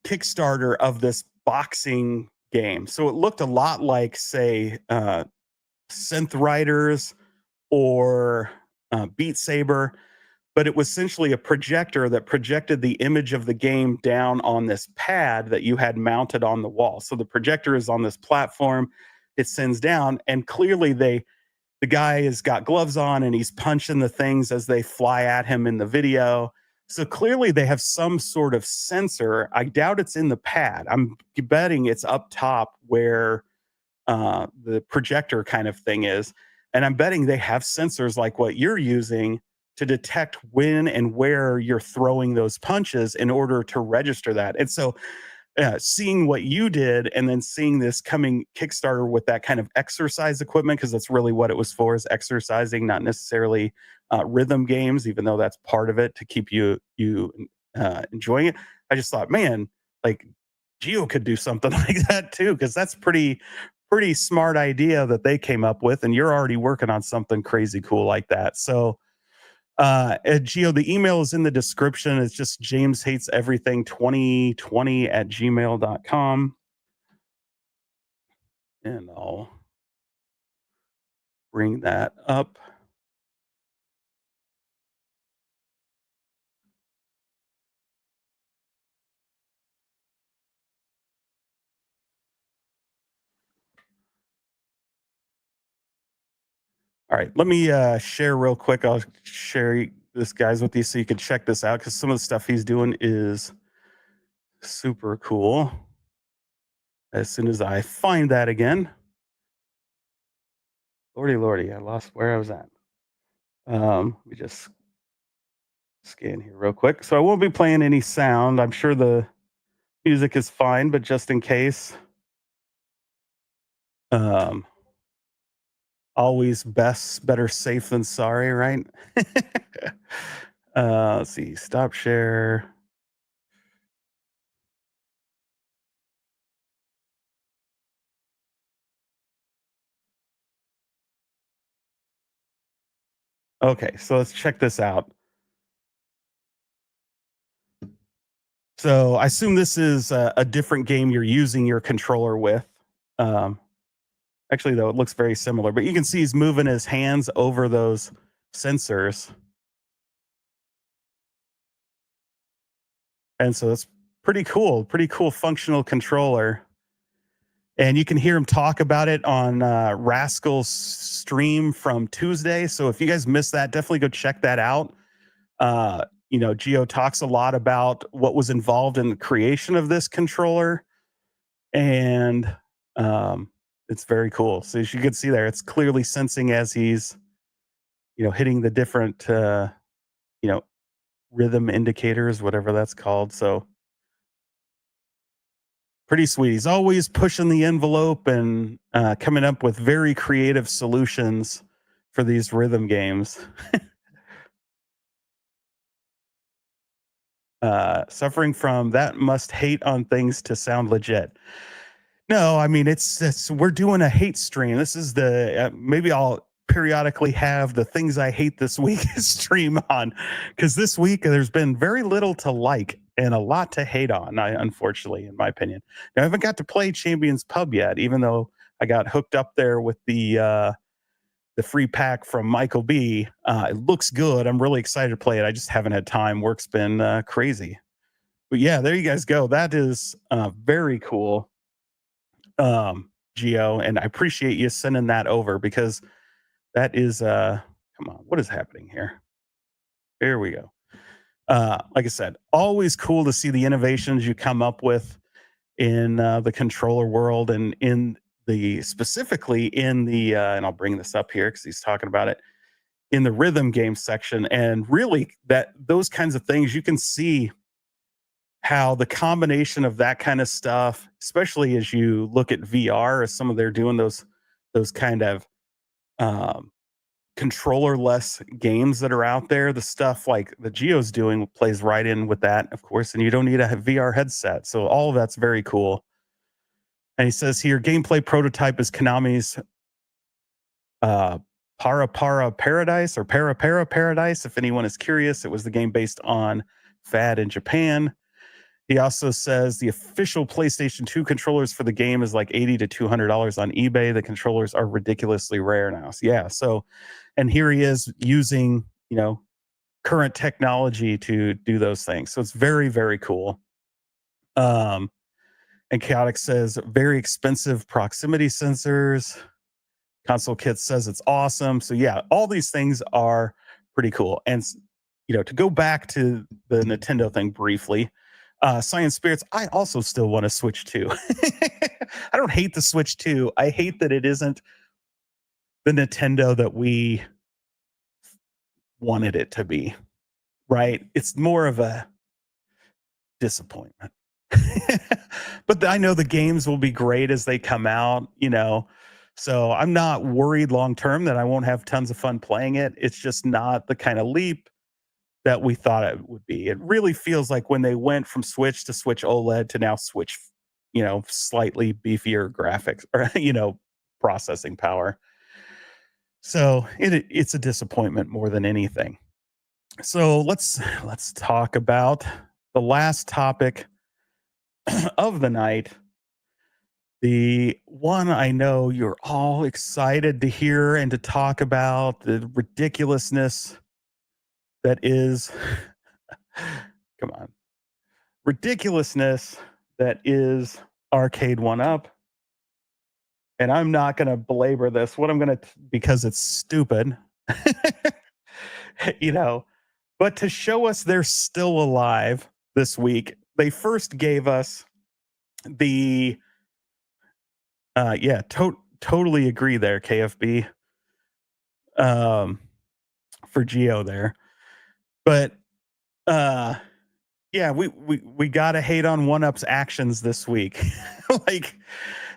Kickstarter of this boxing game. So it looked a lot like, say, Synth Riders or Beat Saber, but it was essentially a projector that projected the image of the game down on this pad that you had mounted on the wall. So the projector is on this platform, it sends down, and clearly the guy has got gloves on and he's punching the things as they fly at him in the video. So clearly they have some sort of sensor. I doubt it's in the pad. I'm betting it's up top where the projector kind of thing is. And I'm betting they have sensors like what you're using to detect when and where you're throwing those punches in order to register that. And so seeing what you did and then seeing this coming Kickstarter with that kind of exercise equipment, because that's really what it was for, is exercising, not necessarily rhythm games, even though that's part of it to keep you enjoying it. I just thought, man, like Geo could do something like that too, because that's pretty smart idea that they came up with, and you're already working on something crazy cool like that. So Geo, the email is in the description. It's just James hates everything 2020 at gmail.com. And I'll bring that up. All right, let me share real quick. I'll share this guys with you so you can check this out, because some of the stuff he's doing is super cool. As soon as I find that again. Lordy, lordy, I lost where I was at. Let me just scan here real quick. So I won't be playing any sound. I'm sure the music is fine, but just in case, um, always better safe than sorry, right? Let's see, stop share. Okay, so let's check this out. So I assume this is a different game you're using your controller with. Um, Actually, though, it looks very similar, but you can see he's moving his hands over those sensors. And so it's pretty cool functional controller. And you can hear him talk about it on Rascal's stream from Tuesday. So if you guys missed that, definitely go check that out. Geo talks a lot about what was involved in the creation of this controller, and it's very cool. So as you can see there, it's clearly sensing as he's, hitting the different, you know, rhythm indicators, whatever that's called. So pretty sweet. He's always pushing the envelope and coming up with very creative solutions for these rhythm games. Suffering from that must hate on things to sound legit. No, I mean it's we're doing a hate stream. This is the maybe I'll periodically have the things I hate this week stream on, because this week there's been very little to like and a lot to hate on. Unfortunately, in my opinion, now, I haven't got to play Champions Pub yet, even though I got hooked up there with the free pack from Michael B. It looks good. I'm really excited to play it. I just haven't had time. Work's been crazy. But yeah, there you guys go. That is very cool, Geo, and I appreciate you sending that over because that is come on, what is happening here? Here we go. Like I said, always cool to see the innovations you come up with in the controller world and in the specifically in the and I'll bring this up here because he's talking about it in the rhythm game section. And really, that those kinds of things you can see how the combination of that kind of stuff, especially as you look at VR, as some of they're doing those kind of um, controller-less games that are out there, the stuff like the Geo's doing plays right in with that, of course, and you don't need a VR headset. So all of that's very cool. And he says here, gameplay prototype is Konami's uh, Para Para Paradise or Para Para Paradise. If anyone is curious, it was the game based on Fad in Japan. He also says the official PlayStation 2 controllers for the game is like $80 to $200 on eBay. The controllers are ridiculously rare now. So, yeah. So, and here he is using, current technology to do those things. So it's very, very cool. And Chaotic says very expensive proximity sensors. Console Kit says it's awesome. So yeah, all these things are pretty cool. And to go back to the Nintendo thing briefly, Science Spirits, I also still want to Switch 2. I don't hate the Switch 2. I hate that it isn't the Nintendo that we wanted it to be, right? It's more of a disappointment. But I know the games will be great as they come out, so I'm not worried long term that I won't have tons of fun playing it. It's just not the kind of leap that we thought it would be. It really feels like when they went from Switch to Switch OLED to now Switch, slightly beefier graphics or, processing power. So it's a disappointment more than anything. So let's talk about the last topic of the night. The one I know you're all excited to hear and to talk about, the ridiculousness that is come on. Ridiculousness that is Arcade 1-Up. And I'm not going to belabor this. What I'm going to because it's stupid. But to show us they're still alive this week, they first gave us the totally agree there, KFB. For Geo there. But we gotta hate on 1-Up's actions this week.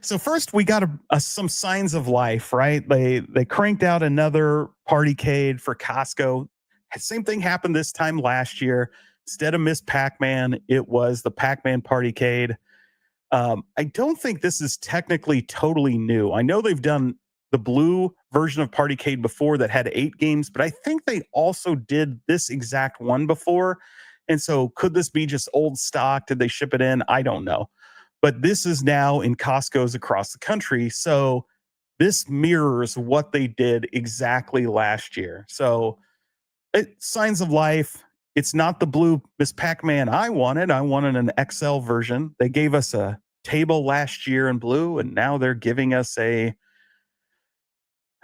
So first we got some signs of life, right? They cranked out another partycade for Costco. Same thing happened this time last year. Instead of Miss Pac-Man, it was the Pac-Man partycade. I don't think this is technically totally new. I know they've done the blue version of Partycade before that had 8 games, but I think they also did this exact one before. And so could this be just old stock? Did they ship it in? I don't know. But this is now in Costco's across the country. So this mirrors what they did exactly last year. So signs of life. It's not the blue Miss Pac-Man I wanted. I wanted an XL version. They gave us a table last year in blue, and now they're giving us a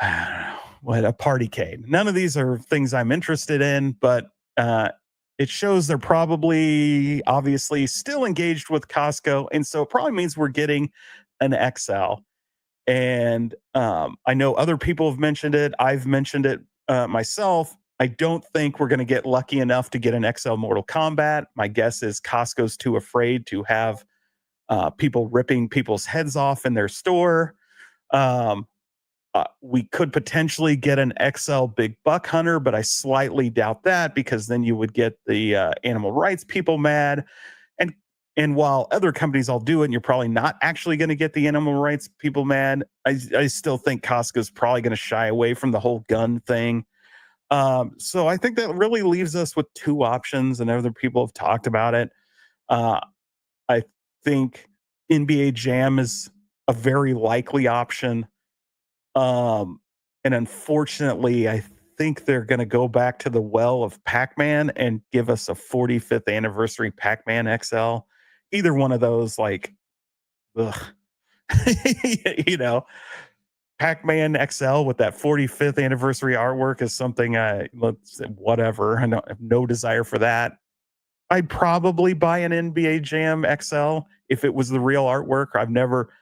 partycade. None of these are things I'm interested in, but it shows they're probably obviously still engaged with Costco, and so it probably means we're getting an XL. And I know other people have mentioned it. I've mentioned it myself. I don't think we're going to get lucky enough to get an XL Mortal Kombat. My guess is Costco's too afraid to have people ripping people's heads off in their store. We could potentially get an XL Big Buck Hunter, but I slightly doubt that because then you would get the animal rights people mad. And while other companies all do it, and you're probably not actually going to get the animal rights people mad, I still think Costco's probably going to shy away from the whole gun thing. So I think that really leaves us with 2 options, and other people have talked about it. I think NBA Jam is a very likely option. And unfortunately, I think they're going to go back to the well of Pac-Man and give us a 45th anniversary Pac-Man XL. Either one of those, like, ugh. you know, Pac-Man XL with that 45th anniversary artwork is something let's say whatever. I have no desire for that. I'd probably buy an NBA Jam XL if it was the real artwork. I've never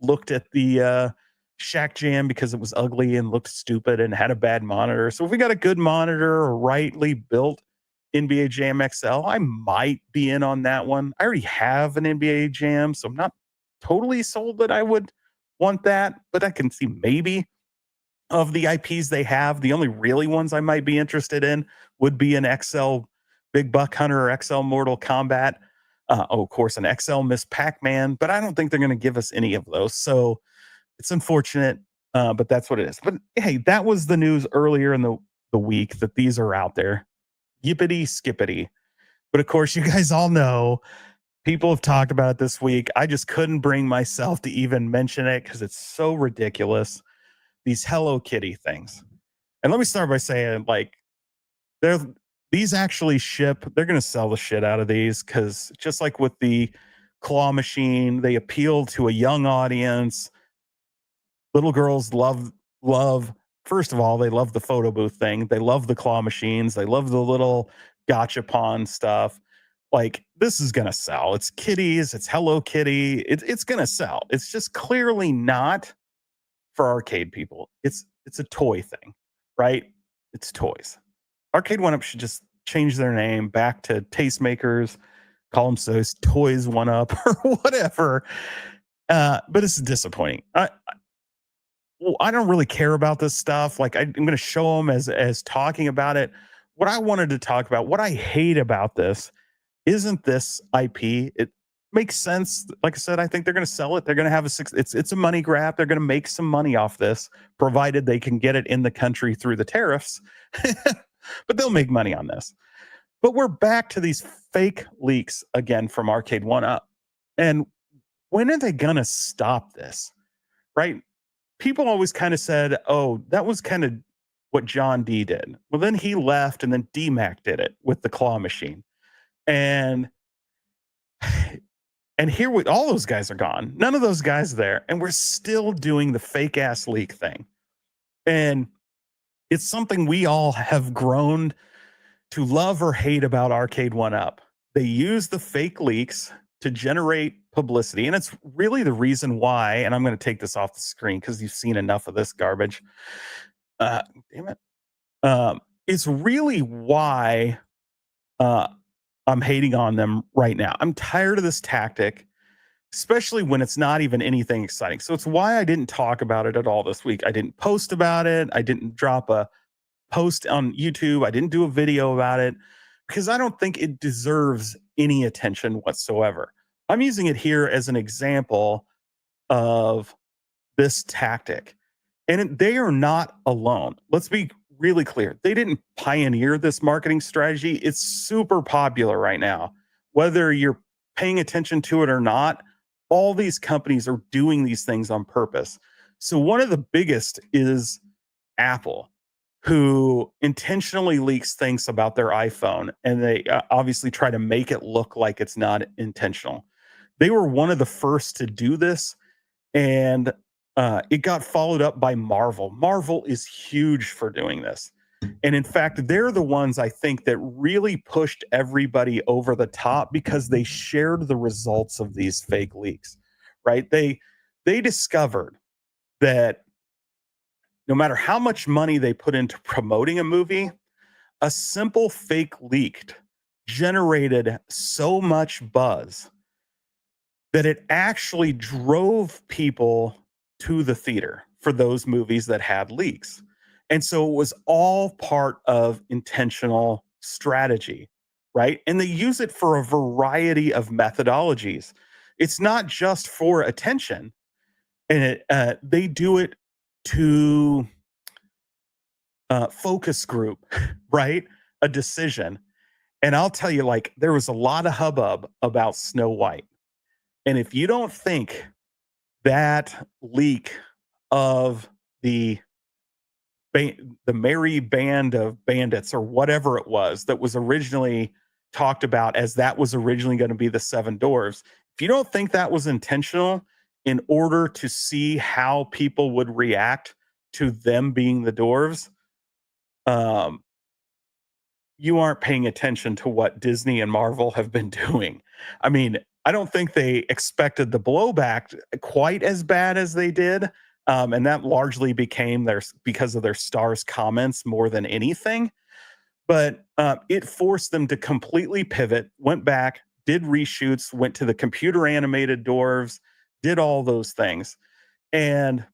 looked at the Shaq Jam because it was ugly and looked stupid and had a bad monitor. So if we got a good monitor or rightly built NBA Jam XL, I might be in on that one. I already have an NBA Jam, so I'm not totally sold that I would want that, but I can see maybe of the IPs they have, the only really ones I might be interested in would be an XL Big Buck Hunter or XL Mortal Kombat. Of course, an XL Miss Pac Man, but I don't think they're going to give us any of those. So it's unfortunate, but that's what it is. But hey, that was the news earlier in the week that these are out there. Yippity skippity. But of course, you guys all know people have talked about it this week. I just couldn't bring myself to even mention it because it's so ridiculous. These Hello Kitty things. And let me start by saying, like, they're these actually ship. They're going to sell the shit out of these because just like with the claw machine, they appeal to a young audience. Little girls love. First of all, they love the photo booth thing. They love the claw machines. They love the little gotcha pawn stuff. Like, this is gonna sell. It's kitties. It's Hello Kitty. It's gonna sell. It's just clearly not for arcade people. It's a toy thing, right? It's toys. Arcade One Up should just change their name back to Tastemakers, call them so Toys One Up or whatever. But it's disappointing. Well, I don't really care about this stuff. Like, I'm going to show them as talking about it. What I wanted to talk about, what I hate about this, isn't this IP. It makes sense. Like I said, I think they're going to sell it. They're going to have it's a money grab. They're going to make some money off this, provided they can get it in the country through the tariffs. But they'll make money on this. But we're back to these fake leaks again from Arcade One Up. And when are they going to stop this? Right? People always kind of said, oh, that was kind of what John D did. Well, then he left and then DMAC did it with the claw machine. And here all those guys are gone. None of those guys are there. And we're still doing the fake ass leak thing. And it's something we all have grown to love or hate about Arcade One Up. They use the fake leaks to generate publicity. And it's really the reason why, and I'm going to take this off the screen because you've seen enough of this garbage. Damn it. It's really why I'm hating on them right now. I'm tired of this tactic, especially when it's not even anything exciting. So it's why I didn't talk about it at all this week. I didn't post about it. I didn't drop a post on YouTube. I didn't do a video about it because I don't think it deserves any attention whatsoever. I'm using it here as an example of this tactic. And they are not alone. Let's be really clear. They didn't pioneer this marketing strategy. It's super popular right now. Whether you're paying attention to it or not, all these companies are doing these things on purpose. So one of the biggest is Apple, who intentionally leaks things about their iPhone, and they obviously try to make it look like it's not intentional. They were one of the first to do this, and it got followed up by Marvel. Marvel is huge for doing this. And in fact, they're the ones I think that really pushed everybody over the top because they shared the results of these fake leaks, right? They discovered that no matter how much money they put into promoting a movie, a simple fake leak generated so much buzz that it actually drove people to the theater for those movies that had leaks. And so it was all part of intentional strategy, right? And they use it for a variety of methodologies. It's not just for attention, and they do it to focus group, right? A decision. And I'll tell you, like, there was a lot of hubbub about Snow White. And if you don't think that leak of the ba- the merry band of bandits or whatever it was that was originally talked about as that was originally going to be the seven dwarves. If you don't think that was intentional in order to see how people would react to them being the dwarves, um, you aren't paying attention to what Disney and Marvel have been doing. I mean, I don't think they expected the blowback quite as bad as they did. And that largely became because of their stars comments more than anything. But it forced them to completely pivot, went back, did reshoots, went to the computer animated dwarves, did all those things. And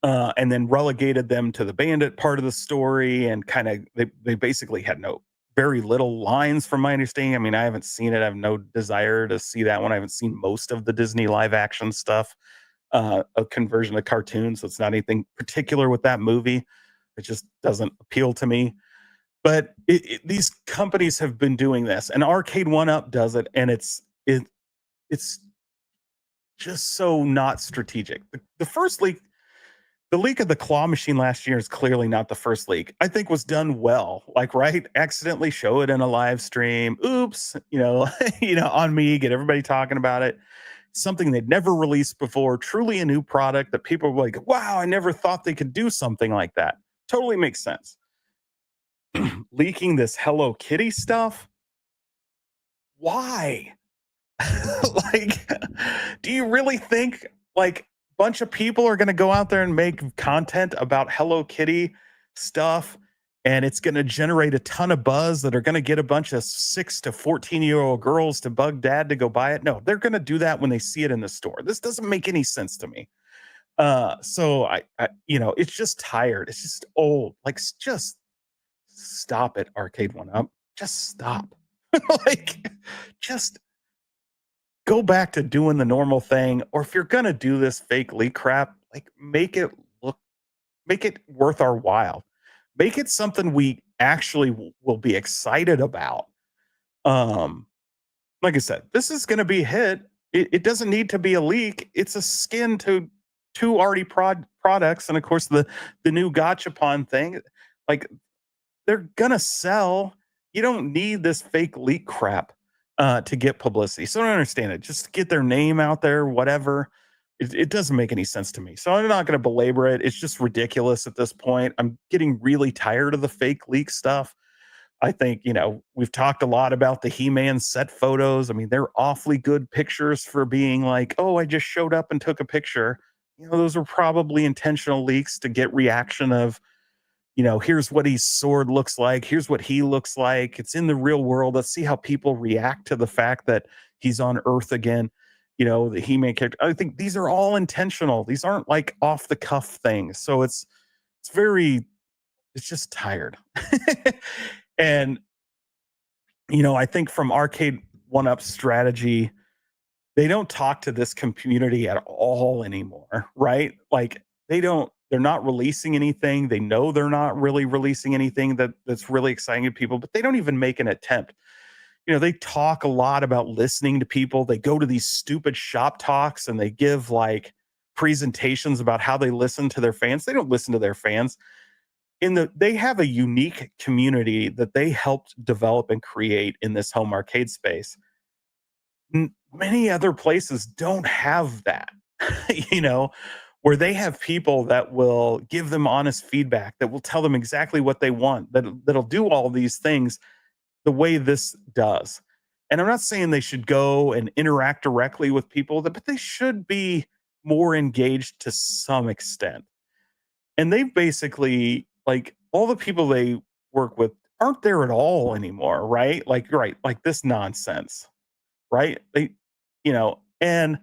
then relegated them to the bandit part of the story, and kind of they basically had no very little lines from my understanding. I mean, I haven't seen it. I have no desire to see that one. I haven't seen most of the Disney live action stuff, a conversion to cartoons. So it's not anything particular with that movie. It just doesn't appeal to me. But these companies have been doing this, and Arcade One Up does it, and it's just so not strategic. The first leak The leak of the claw machine last year is clearly not the first leak. I think was done well. Like, right? Accidentally show it in a live stream. Oops, on me, get everybody talking about it. Something they'd never released before, truly a new product that people were like, wow, I never thought they could do something like that. Totally makes sense. Leaking this Hello Kitty stuff? Why? Like, do you really think like a bunch of people are going to go out there and make content about Hello Kitty stuff, and it's going to generate a ton of buzz that are going to get a bunch of 6 to 14-year-old girls to bug dad to go buy it? No, they're going to do that when they see it in the store. This doesn't make any sense to me. So it's just tired. It's just old. Like, just stop it, Arcade One Up. Just stop. Like, just go back to doing the normal thing. Or if you're gonna do this fake leak crap, like, make it worth our while. Make it something we actually will be excited about. Um, like I said, this is gonna be a hit. It doesn't need to be a leak. It's a skin to two already products, and of course the new Gachapon thing. Like, they're gonna sell. You don't need this fake leak crap to get publicity. So I don't understand it. Just get their name out there, whatever. It doesn't make any sense to me. So I'm not going to belabor it. It's just ridiculous at this point. I'm getting really tired of the fake leak stuff. I think, we've talked a lot about the He-Man set photos. I mean, they're awfully good pictures for being like, oh, I just showed up and took a picture. Those are probably intentional leaks to get reaction of, here's what his sword looks like. Here's what he looks like. It's in the real world. Let's see how people react to the fact that he's on Earth again. The He-Man character. I think these are all intentional. These aren't like off the cuff things. So it's just tired. And, I think from Arcade One Up strategy, they don't talk to this community at all anymore, right? Like, they're not releasing anything. They know they're not really releasing anything that's really exciting to people, but they don't even make an attempt. They talk a lot about listening to people. They go to these stupid shop talks and they give like presentations about how they listen to their fans. They don't listen to their fans. They have a unique community that they helped develop and create in this home arcade space. Many other places don't have that, you know, where they have people that will give them honest feedback, that will tell them exactly what they want, that'll do all these things the way this does. And I'm not saying they should go and interact directly with people, but they should be more engaged to some extent. And they've basically, like, all the people they work with aren't there at all anymore, right? Like this nonsense, right? And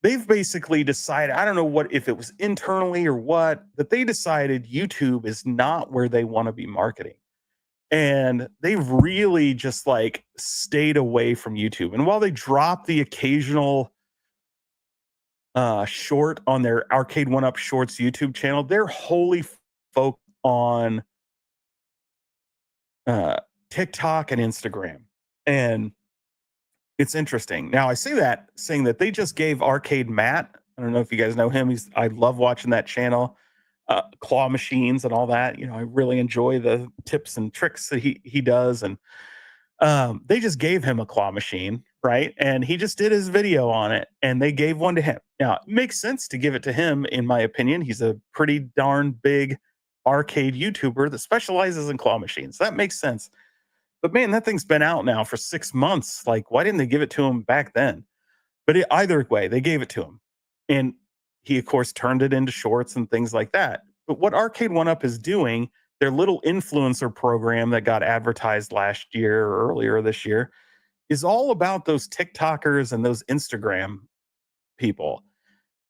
they've basically decided, I don't know what, if it was internally or what, that they decided YouTube is not where they want to be marketing. And they've really just like stayed away from YouTube. And while they drop the occasional short on their Arcade One Up Shorts YouTube channel, they're wholly focused on TikTok and Instagram. And it's interesting. Now, I say that saying that they just gave Arcade Matt, I don't know if you guys know him. I love watching that channel. claw machines and all that. You know, I really enjoy the tips and tricks that he does, and they just gave him a claw machine, right? And he just did his video on it, and they gave one to him. Now, it makes sense to give it to him, in my opinion. He's a pretty darn big arcade YouTuber that specializes in claw machines. That makes sense. But man, that thing's been out now for 6 months. Like, why didn't they give it to him back then? But either way, they gave it to him. And he, of course, turned it into shorts and things like that. But what Arcade One Up is doing, their little influencer program that got advertised last year or earlier this year, is all about those TikTokers and those Instagram people.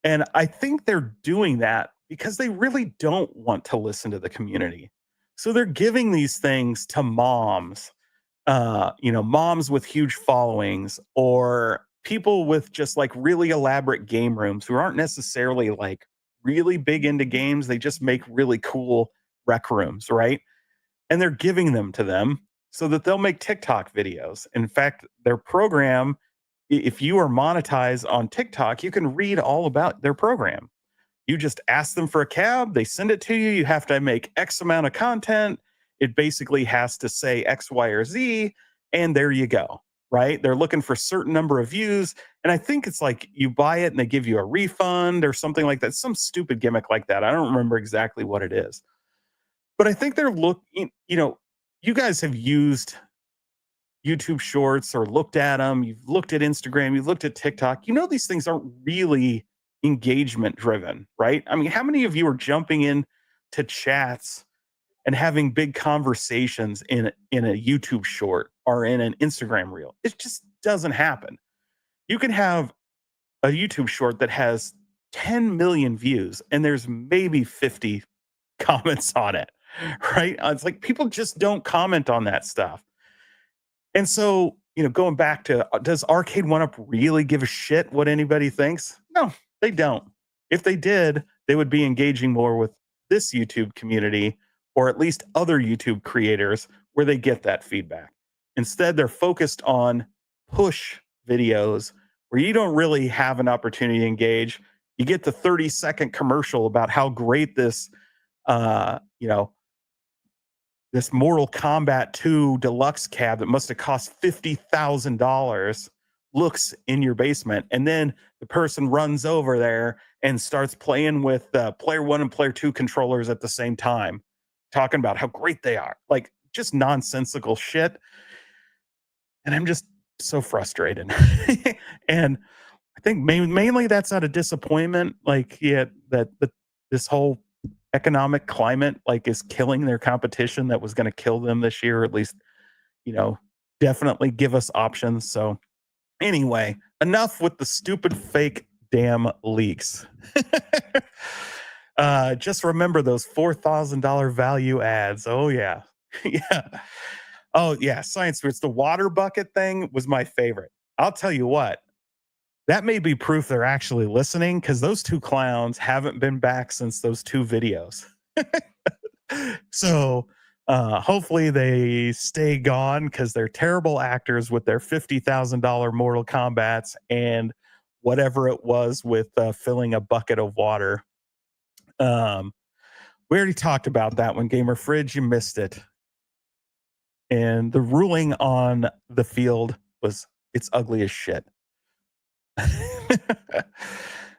And I think they're doing that because they really don't want to listen to the community. So they're giving these things to moms, moms with huge followings, or people with just like really elaborate game rooms who aren't necessarily like really big into games. They just make really cool rec rooms, right? And they're giving them to them so that they'll make TikTok videos. In fact, their program, if you are monetized on TikTok, you can read all about their program. You just ask them for a cab, they send it to you. You have to make X amount of content. It basically has to say X, Y, or Z, and there you go, right? They're looking for a certain number of views. And I think it's like you buy it and they give you a refund or something like that, some stupid gimmick like that. I don't remember exactly what it is. But I think they're looking, you guys have used YouTube shorts or looked at them. You've looked at Instagram, you've looked at TikTok. You know, these things aren't really engagement driven, right? I mean, how many of you are jumping in to chats and having big conversations in a YouTube short or in an Instagram reel? It just doesn't happen. You can have a YouTube short that has 10 million views and there's maybe 50 comments on it, right? It's like people just don't comment on that stuff. And so, going back to, does Arcade One Up really give a shit what anybody thinks? No, they don't. If they did, they would be engaging more with this YouTube community, or at least other YouTube creators where they get that feedback. Instead, they're focused on push videos where you don't really have an opportunity to engage. You get the 30-second commercial about how great this, this Mortal Kombat 2 deluxe cab that must have cost $50,000 looks in your basement. And then the person runs over there and starts playing with player 1 and player 2 controllers at the same time, talking about how great they are. Like, just nonsensical shit. And I'm just so frustrated. And I think mainly that's out of disappointment. Like, that this whole economic climate is killing their competition that was going to kill them this year, or at least, definitely give us options. So anyway, enough with the stupid fake damn leaks. Just remember those $4,000 value ads. Oh yeah. Yeah. Oh yeah. Science Spirits. The water bucket thing was my favorite. I'll tell you what, that may be proof they're actually listening, because those two clowns haven't been back since those two videos. So hopefully they stay gone, because they're terrible actors with their $50,000 Mortal Kombats and whatever it was with filling a bucket of water. We already talked about that one, Gamer Fridge. You missed it. And the ruling on the field was, it's ugly as shit.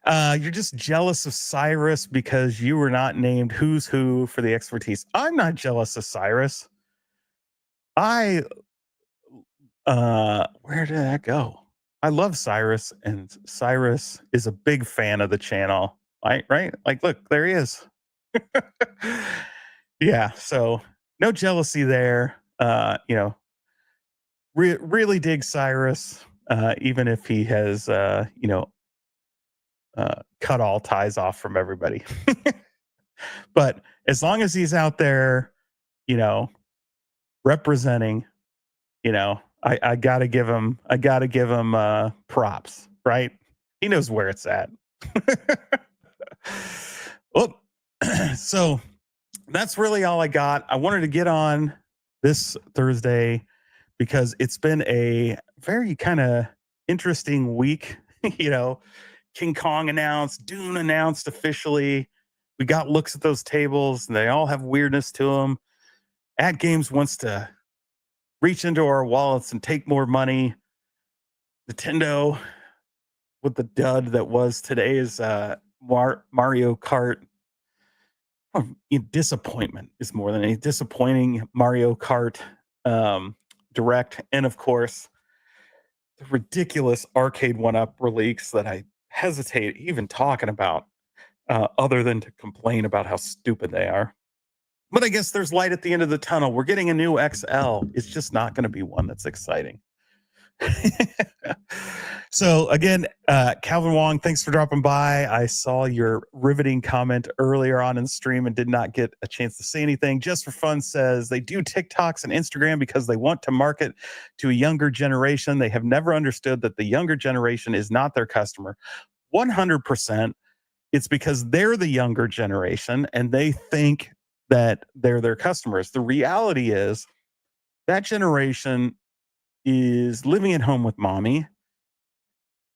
You're just jealous of Cyrus because you were not named Who's Who for the expertise. I'm not jealous of Cyrus. Where did that go? I love Cyrus, and Cyrus is a big fan of the channel. Right? Like, look, there he is. Yeah, so no jealousy there. Really dig Cyrus, even if he has, cut all ties off from everybody. But as long as he's out there, representing, I gotta give him props, right? He knows where it's at. Well, so that's really all I got. I wanted to get on this Thursday because it's been a very kind of interesting week. King Kong announced, Dune announced officially. We got looks at those tables, and they all have weirdness to them. AtGames wants to reach into our wallets and take more money. Nintendo, with the dud that was today's Mario Kart. Disappointment is more than a disappointing Mario Kart direct. And of course, the ridiculous arcade one-up release that I hesitate even talking about, other than to complain about how stupid they are. But I guess there's light at the end of the tunnel. We're getting a new XL. It's just not going to be one that's exciting. So again, Calvin Wong, thanks for dropping by. I saw your riveting comment earlier on in the stream and did not get a chance to say anything. Just for fun says they do TikToks and Instagram because they want to market to a younger generation. They have never understood that the younger generation is not their customer. 100%. It's because they're the younger generation and they think that they're their customers. The reality is that generation is living at home with mommy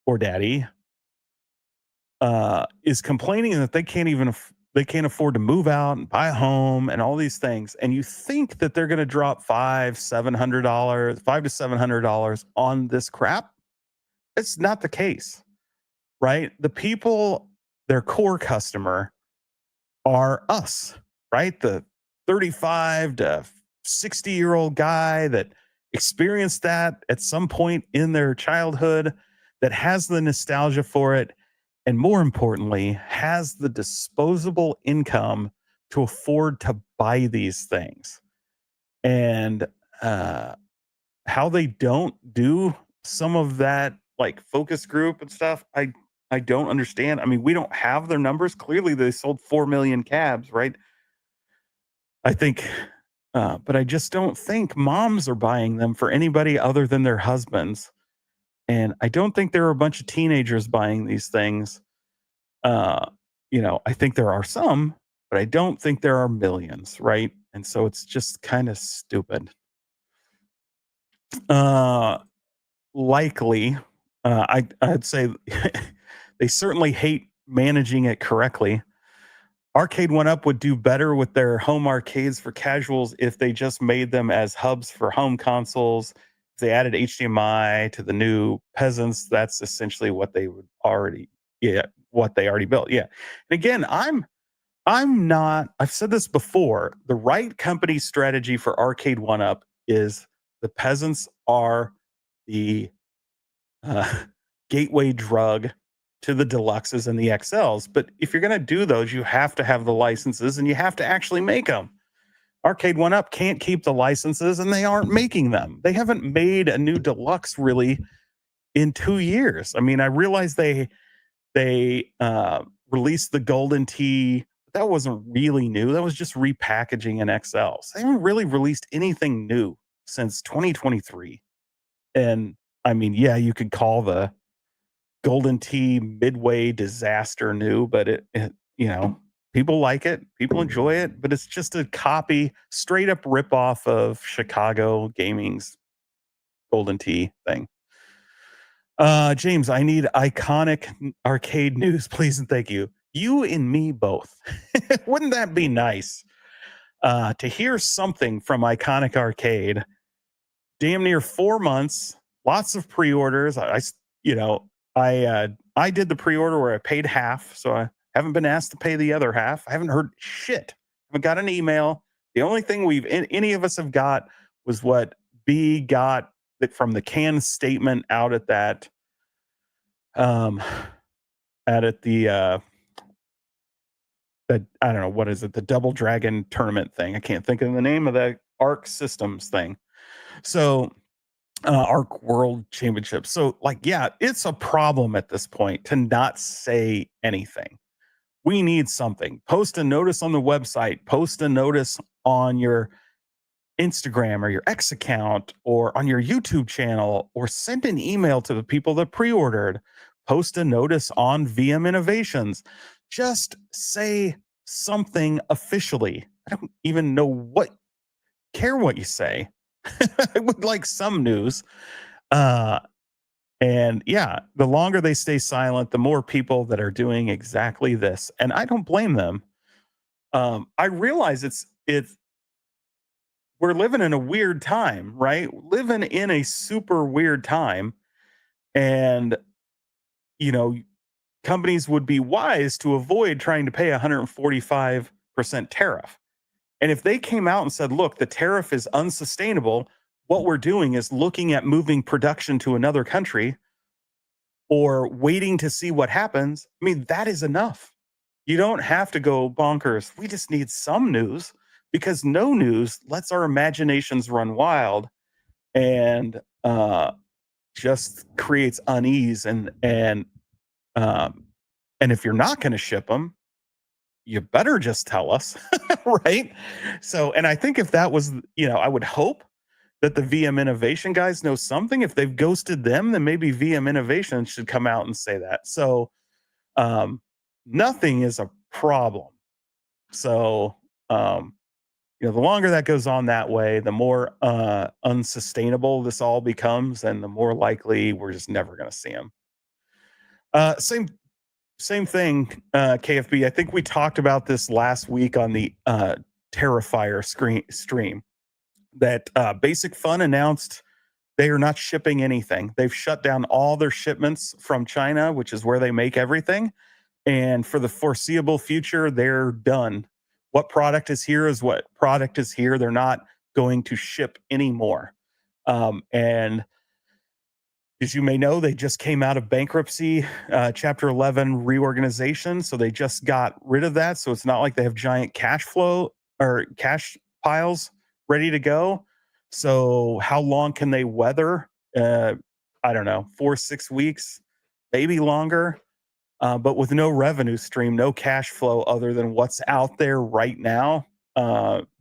or daddy, is complaining that they can't afford to move out and buy a home and all these things. And you think that they're going to drop $500 on this crap? It's not the case, right? The people, their core customer are us, right? The 35 to 60-year-old guy that experienced that at some point in their childhood, that has the nostalgia for it, and more importantly, has the disposable income to afford to buy these things. And how they don't do some of that, like focus group and stuff, I don't understand. I mean, we don't have their numbers. Clearly, they sold 4 million cabs, right? I think, but I just don't think moms are buying them for anybody other than their husbands. And I don't think there are a bunch of teenagers buying these things. I think there are some, but I don't think there are millions, right? And so it's just kind of stupid. Likely, I'd say they certainly hate managing it correctly. Arcade One Up would do better with their home arcades for casuals if they just made them as hubs for home consoles. If they added HDMI to the new peasants, that's essentially what they would already, what they already built. Yeah. And again, I'm not, I've said this before, the right company strategy for Arcade One Up is the peasants are the gateway drug to the deluxes and the XLs. But if you're going to do those, you have to have the licenses and you have to actually make them. Arcade One Up can't keep the licenses and they aren't making them. They haven't made a new deluxe really in 2 years. I mean, I realize they released the Golden Tee. That wasn't really new. That was just repackaging an XL. So they haven't really released anything new since 2023. And I mean, yeah, you could call the Golden Tee Midway disaster new, but it people like it, people enjoy it, but it's just a copy, straight up ripoff of Chicago Gaming's Golden Tee thing. James, I need iconic arcade news, please and thank you. You and me both. Wouldn't that be nice? To hear something from Iconic Arcade. Damn near 4 months, lots of pre-orders. I did the pre-order where I paid half, so I haven't been asked to pay the other half. I haven't heard shit. I haven't got an email. The only thing any of us have got was what B got from the canned statement out at that I don't know, what is it, the Double Dragon tournament thing. I can't think of the name of the Arc Systems thing. So Arc World Championship. So it's a problem at this point to not say anything. We need something. Post a notice on the website, post a notice on your Instagram or your X account or on your YouTube channel, or send an email to the people that pre-ordered. Post a notice on VM Innovations. Just say something officially. I don't even care what you say. I would like some news. And yeah, the longer they stay silent, the more people that are doing exactly this. And I don't blame them. I realize it's we're living in a weird time, right? Living in a super weird time, and you know, companies would be wise to avoid trying to pay 145% tariff. And if they came out and said, look, the tariff is unsustainable, what we're doing is looking at moving production to another country or waiting to see what happens, I mean, that is enough. You don't have to go bonkers. We just need some news because no news lets our imaginations run wild and just creates unease um, and if you're not going to ship them, you better just tell us, right? So, and I think if that was, I would hope that the VM Innovation guys know something. If they've ghosted them, then maybe VM Innovation should come out and say that. So, um, nothing is a problem. So, the longer that goes on that way, the more unsustainable this all becomes, and the more likely we're just never going to see them. Same thing, KFB. I think we talked about this last week on the Terrifier stream that Basic Fun announced they are not shipping anything. They've shut down all their shipments from China, which is where they make everything. And for the foreseeable future, they're done. What product is here is what product is here. They're not going to ship anymore. And as you may know, they just came out of bankruptcy, Chapter 11 reorganization. So they just got rid of that. So it's not like they have giant cash flow or cash piles ready to go. So how long can they weather? I don't know, 4 6 weeks, maybe longer. But with no revenue stream, no cash flow other than what's out there right now,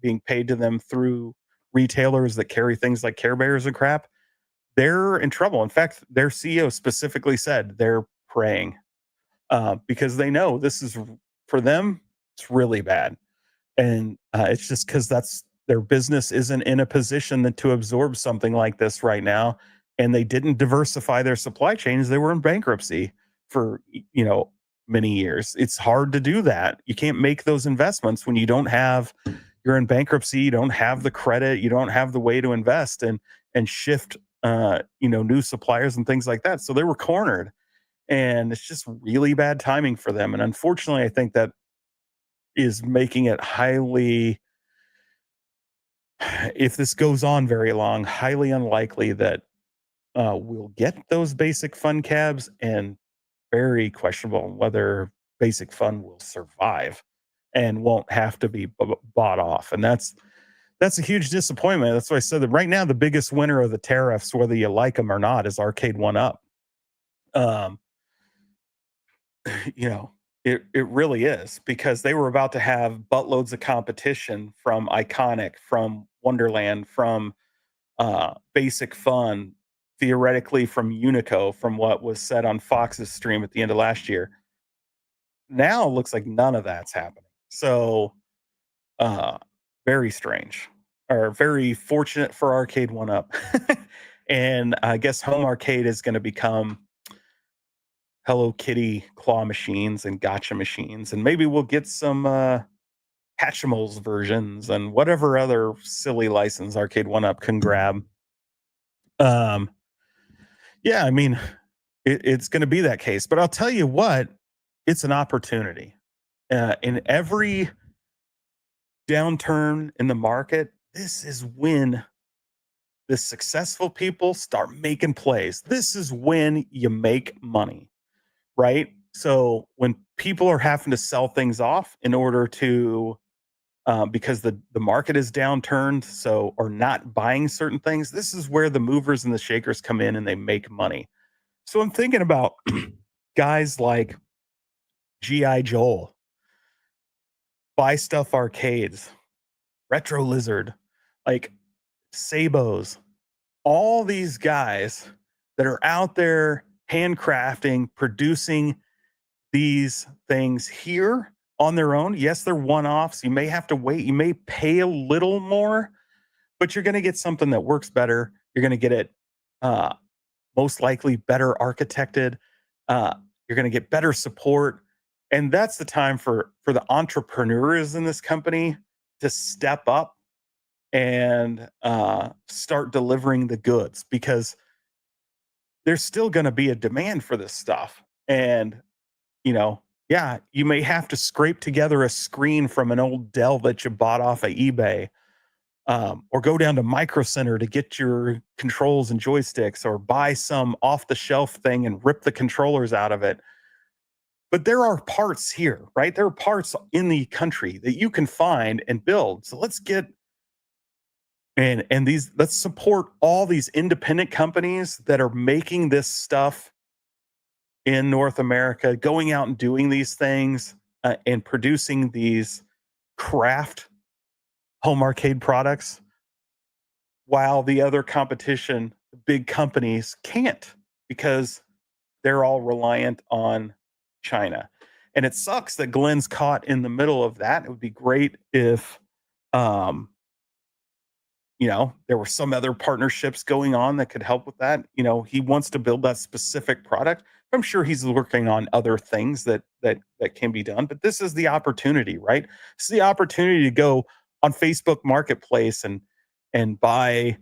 being paid to them through retailers that carry things like Care Bears and crap, they're in trouble. In fact, their CEO specifically said they're praying because they know this is for them, it's really bad. And it's just because that's their business isn't in a position to absorb something like this right now. And they didn't diversify their supply chains. They were in bankruptcy for, many years. It's hard to do that. You can't make those investments when you're in bankruptcy, you don't have the credit, you don't have the way to invest and shift new suppliers and things like that. So they were cornered, and it's just really bad timing for them. And unfortunately, I think that is making it highly, if this goes on very long, highly unlikely that we'll get those Basic Fun cabs, and very questionable whether Basic Fun will survive and won't have to be bought off. And that's a huge disappointment. That's why I said that right now the biggest winner of the tariffs, whether you like them or not, is Arcade One Up. Um, it really is, because they were about to have buttloads of competition from Iconic, from Wonderland, from Basic Fun, theoretically from Unico, from what was said on Fox's stream at the end of last year. Now it looks like none of that's happening. So uh very strange, or very fortunate for Arcade One Up. And I guess Home Arcade is going to become Hello Kitty claw machines and gotcha machines, and maybe we'll get some Hatchimals versions and whatever other silly license Arcade One Up can grab. um yeah, I mean, it's going to be that case, but I'll tell you what, it's an opportunity. In every downturn in the market, this is when the successful people start making plays. This is when you make money, right? So when people are having to sell things off in order to, because the market is downturned, so or not buying certain things, this is where the movers and the shakers come in and they make money. So I'm thinking about guys like GI Joel, Buy Stuff Arcades, Retro Lizard, like Sabos, all these guys that are out there handcrafting, producing these things here on their own. Yes, they're one-offs. You may have to wait. You may pay a little more, but you're going to get something that works better. You're going to get it most likely better architected. You're going to get better support, And that's the time for the entrepreneurs in this company to step up and start delivering the goods, because there's still going to be a demand for this stuff. And yeah, you may have to scrape together a screen from an old Dell that you bought off of eBay, or go down to Micro Center to get your controls and joysticks, or buy some off the shelf thing and rip the controllers out of it. But there are parts here, right? There are parts in the country that you can find and build. So let's get and these let's support all these independent companies that are making this stuff in North America, going out and doing these things, and producing these craft home arcade products, while the other competition, the big companies, can't, because they're all reliant on China. And it sucks that Glenn's caught in the middle of that. It would be great if um, there were some other partnerships going on that could help with that. He wants to build that specific product. I'm sure he's working on other things that can be done, but this is the opportunity, right? This is the opportunity to go on Facebook Marketplace and buy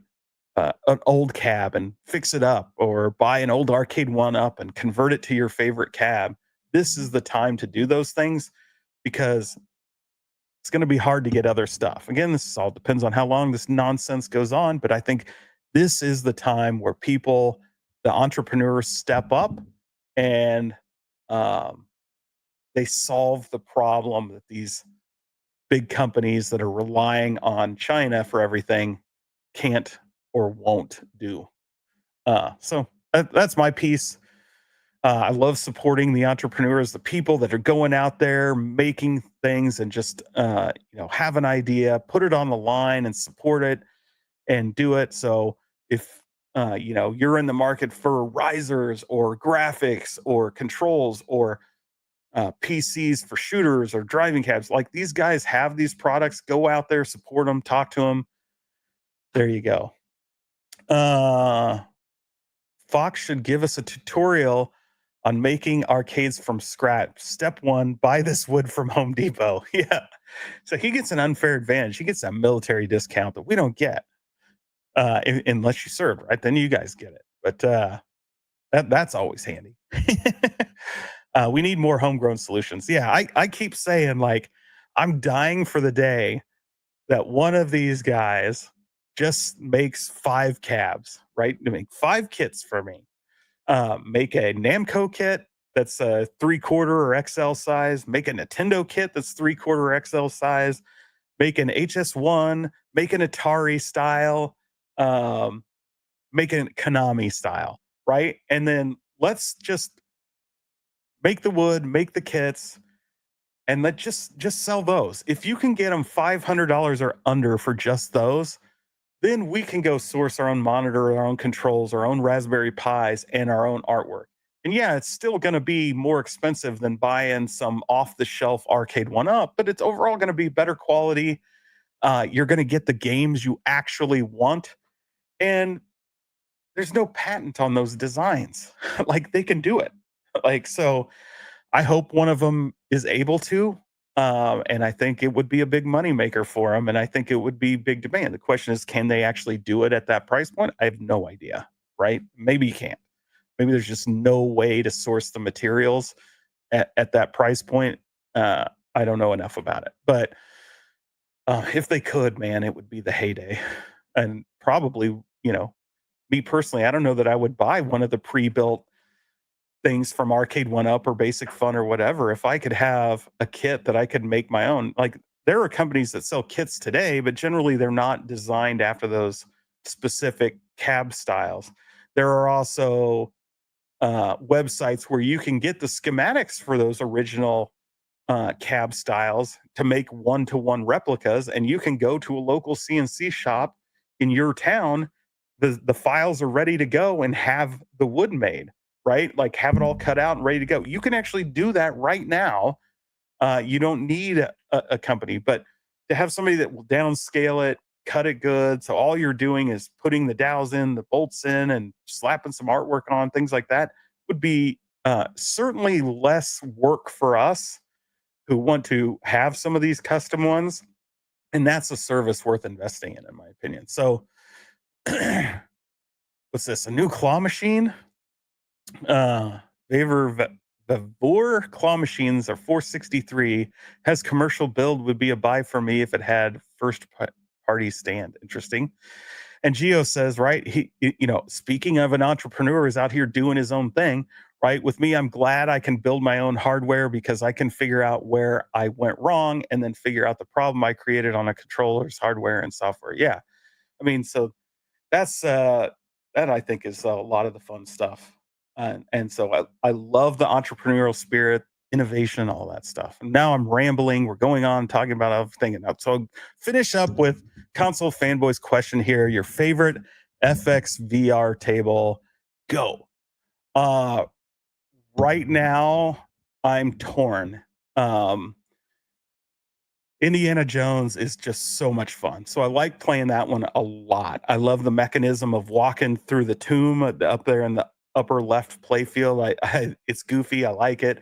an old cab and fix it up, or buy an old arcade one up and convert it to your favorite cab. This is the time to do those things, because it's going to be hard to get other stuff. Again, this all depends on how long this nonsense goes on, but I think this is the time where people, the entrepreneurs, step up and um, they solve the problem that these big companies that are relying on China for everything can't or won't do. So that's my piece. I love supporting the entrepreneurs, the people that are going out there making things, and just have an idea, put it on the line, and support it and do it. So if you're in the market for risers or graphics or controls or PCs for shooters or driving cabs, like, these guys have these products. Go out there, support them, talk to them. There you go. Fox should give us a tutorial on making arcades from scratch. Step one, buy this wood from Home Depot. Yeah. So he gets an unfair advantage. He gets that military discount that we don't get, unless you serve, right? Then you guys get it. But that's always handy. We need more homegrown solutions. Yeah, I keep saying, like, I'm dying for the day that one of these guys just makes 5 cabs, right? To make 5 kits for me. Make a Namco kit that's a 3/4 or XL size. Make a Nintendo kit that's 3/4 XL size. Make an HS1. Make an Atari style. Um, Make a Konami style, right? And then let's just make the wood, make the kits, and let just sell those. If you can get them $500 or under for just those, then we can go source our own monitor, our own controls, our own Raspberry Pis, and our own artwork. And yeah, it's still going to be more expensive than buying some off the shelf arcade one up, but it's overall going to be better quality. You're going to get the games you actually want. And there's no patent on those designs. Like, they can do it. Like, so I hope one of them is able to. And I think it would be a big moneymaker for them. And I think it would be big demand. The question is, can they actually do it at that price point? I have no idea, right? Maybe you can't. Maybe there's just no way to source the materials at that price point. I don't know enough about it. But if they could, man, it would be the heyday. And probably, me personally, I don't know that I would buy one of the pre-built things from Arcade One Up or Basic Fun or whatever. If I could have a kit that I could make my own, like, there are companies that sell kits today, but generally they're not designed after those specific cab styles. There are also websites where you can get the schematics for those original cab styles to make one-to-one replicas, and you can go to a local CNC shop in your town. The files are ready to go and have the wood made, right? Like, have it all cut out and ready to go. You can actually do that right now. You don't need a company, but to have somebody that will downscale it, cut it good, so all you're doing is putting the dowels in, the bolts in, and slapping some artwork on, things like that, would be certainly less work for us who want to have some of these custom ones, and that's a service worth investing in my opinion. So, what's this? A new claw machine? Uh, Vavor claw machines are 463. Has commercial build would be a buy for me if it had party stand. Interesting. And Geo says, right, speaking of an entrepreneur who's out here doing his own thing, right? With me, I'm glad I can build my own hardware because I can figure out where I went wrong and then figure out the problem I created on a controller's hardware and software. Yeah. I mean, so that's that I think is a lot of the fun stuff. And so I love the entrepreneurial spirit, innovation, all that stuff. And now I'm rambling. We're going on talking about everything. And so I'll finish up with console fanboys question here. Your favorite FX VR table? Go. Uh right now I'm torn. Um Indiana Jones is just so much fun. So I like playing that one a lot. I love the mechanism of walking through the tomb up there in the upper left playfield. It's goofy. I like it.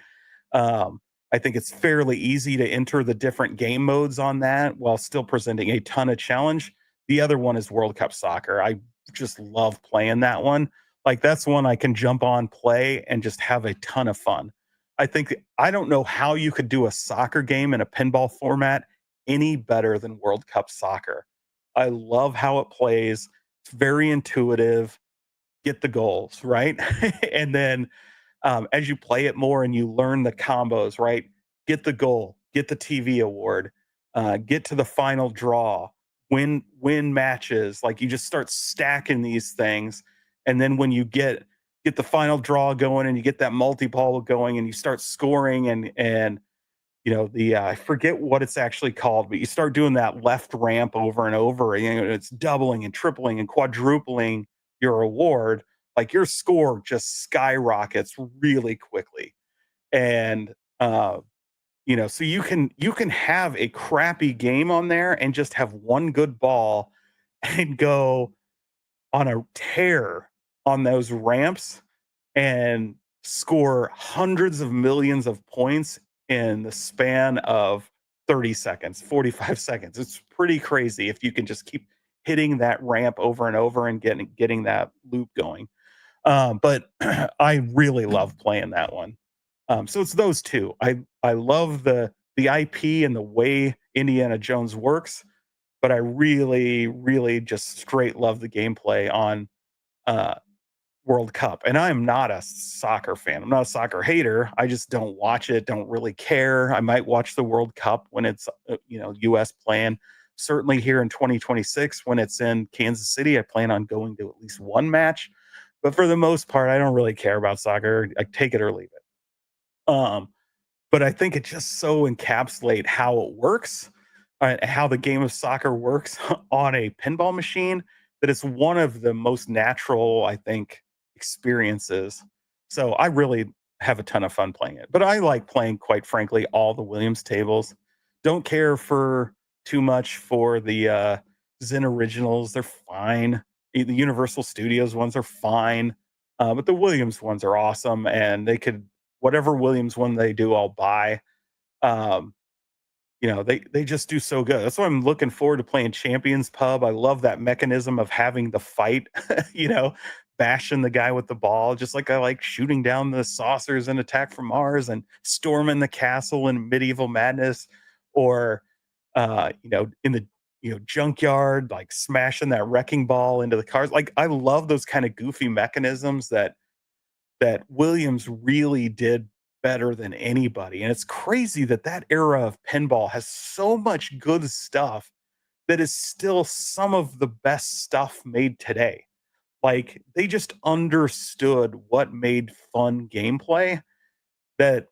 I think it's fairly easy to enter the different game modes on that while still presenting a ton of challenge. The other one is World Cup Soccer. I just love playing that one. Like that's one I can jump on, play, and just have a ton of fun. I don't know how you could do a soccer game in a pinball format any better than World Cup Soccer. I love how it plays. It's very intuitive. Get the goals, right? And then as you play it more and you learn the combos, right? Get the goal, get the TV award, get to the final draw, win matches. Like you just start stacking these things, and then when you get the final draw going and you get that multi-ball going and you start scoring and the I forget what it's actually called, but you start doing that left ramp over and over, and it's doubling and tripling and quadrupling your award. Like your score just skyrockets really quickly. And so you can have a crappy game on there and just have one good ball and go on a tear on those ramps and score hundreds of millions of points in the span of 30 seconds, 45 seconds. It's pretty crazy if you can just keep hitting that ramp over and over and getting that loop going. But I really love playing that one. So it's those two. I love the IP and the way Indiana Jones works, but I really, really just straight love the gameplay on uh, World Cup. And I'm not a soccer fan. I'm not a soccer hater. I just don't watch it, don't really care. I might watch the World Cup when it's US playing. Certainly here in 2026 when it's in Kansas City, I plan on going to at least one match. But for the most part, I don't really care about soccer. I take it or leave it. But I think it just so encapsulate how it works, how the game of soccer works on a pinball machine, that it's one of the most natural, I think, experiences. So I really have a ton of fun playing it. But I like playing, quite frankly, all the Williams tables. Don't care for too much for the Zen originals. They're fine. The Universal Studios ones are fine. But the Williams ones are awesome, and they could whatever Williams one they do, I'll buy. Um, they just do so good. That's why I'm looking forward to playing Champions Pub. I love that mechanism of having the fight, bashing the guy with the ball, just like I like shooting down the saucers in Attack from Mars and storming the castle in Medieval Madness, or in the junkyard, like smashing that wrecking ball into the cars. Like I love those kind of goofy mechanisms that Williams really did better than anybody. And it's crazy that that era of pinball has so much good stuff that is still some of the best stuff made today. Like they just understood what made fun gameplay that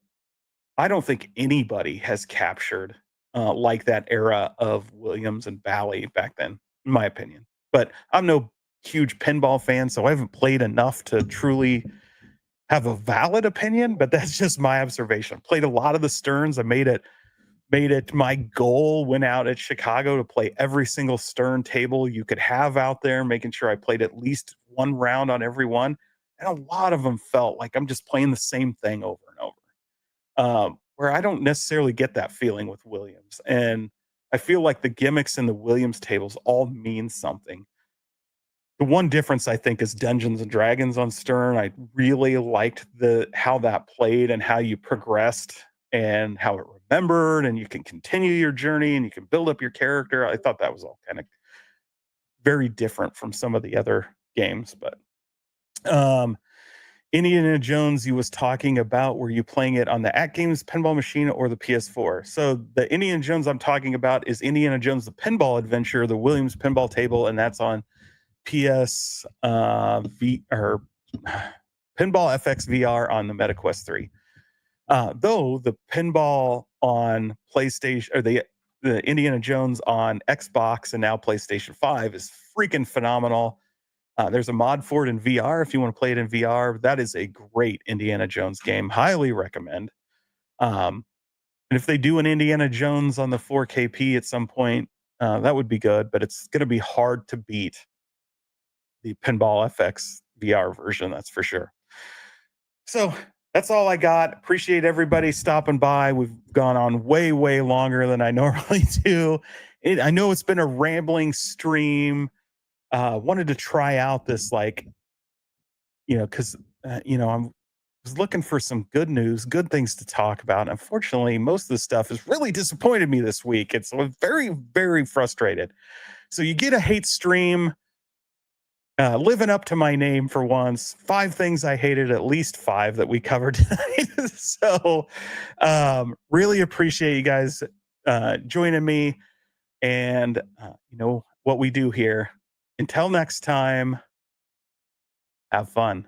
I don't think anybody has captured like that era of Williams and Bally back then, in my opinion. But I'm no huge pinball fan, so I haven't played enough to truly have a valid opinion, but that's just my observation. Played a lot of the Sterns. I made it my goal, went out at Chicago to play every single Stern table you could have out there, making sure I played at least one round on every one. And a lot of them felt like I'm just playing the same thing over and over. where I don't necessarily get that feeling with Williams. And I feel like the gimmicks in the Williams tables all mean something. The one difference I think is Dungeons and Dragons on Stern. I really liked the how that played and how you progressed and how it remembered and you can continue your journey and you can build up your character. I thought that was all kind of very different from some of the other games, but um Indiana Jones you was talking about, were you playing it on the AtGames pinball machine or the PS4? So the Indiana Jones I'm talking about is Indiana Jones the Pinball Adventure, the Williams pinball table, and that's on PS V or Pinball FX VR on the MetaQuest 3. Though the pinball on PlayStation or the Indiana Jones on Xbox and now PlayStation 5 is freaking phenomenal. There's a mod for it in VR if you want to play it in VR. That is a great Indiana Jones game. Highly recommend. Um, and if they do an Indiana Jones on the 4KP at some point, that would be good, but it's going to be hard to beat the Pinball FX VR version, that's for sure. So that's all I got. Appreciate everybody stopping by. We've gone on way, way longer than I normally do. I know it's been a rambling stream. Wanted to try out this, like, because I was looking for some good news, good things to talk about. Unfortunately, most of the stuff has really disappointed me this week. It's very, very frustrated. So you get a hate stream, living up to my name for once. 5 things I hated, at least 5 that we covered tonight. So really appreciate you guys joining me and what we do here. Until next time, have fun.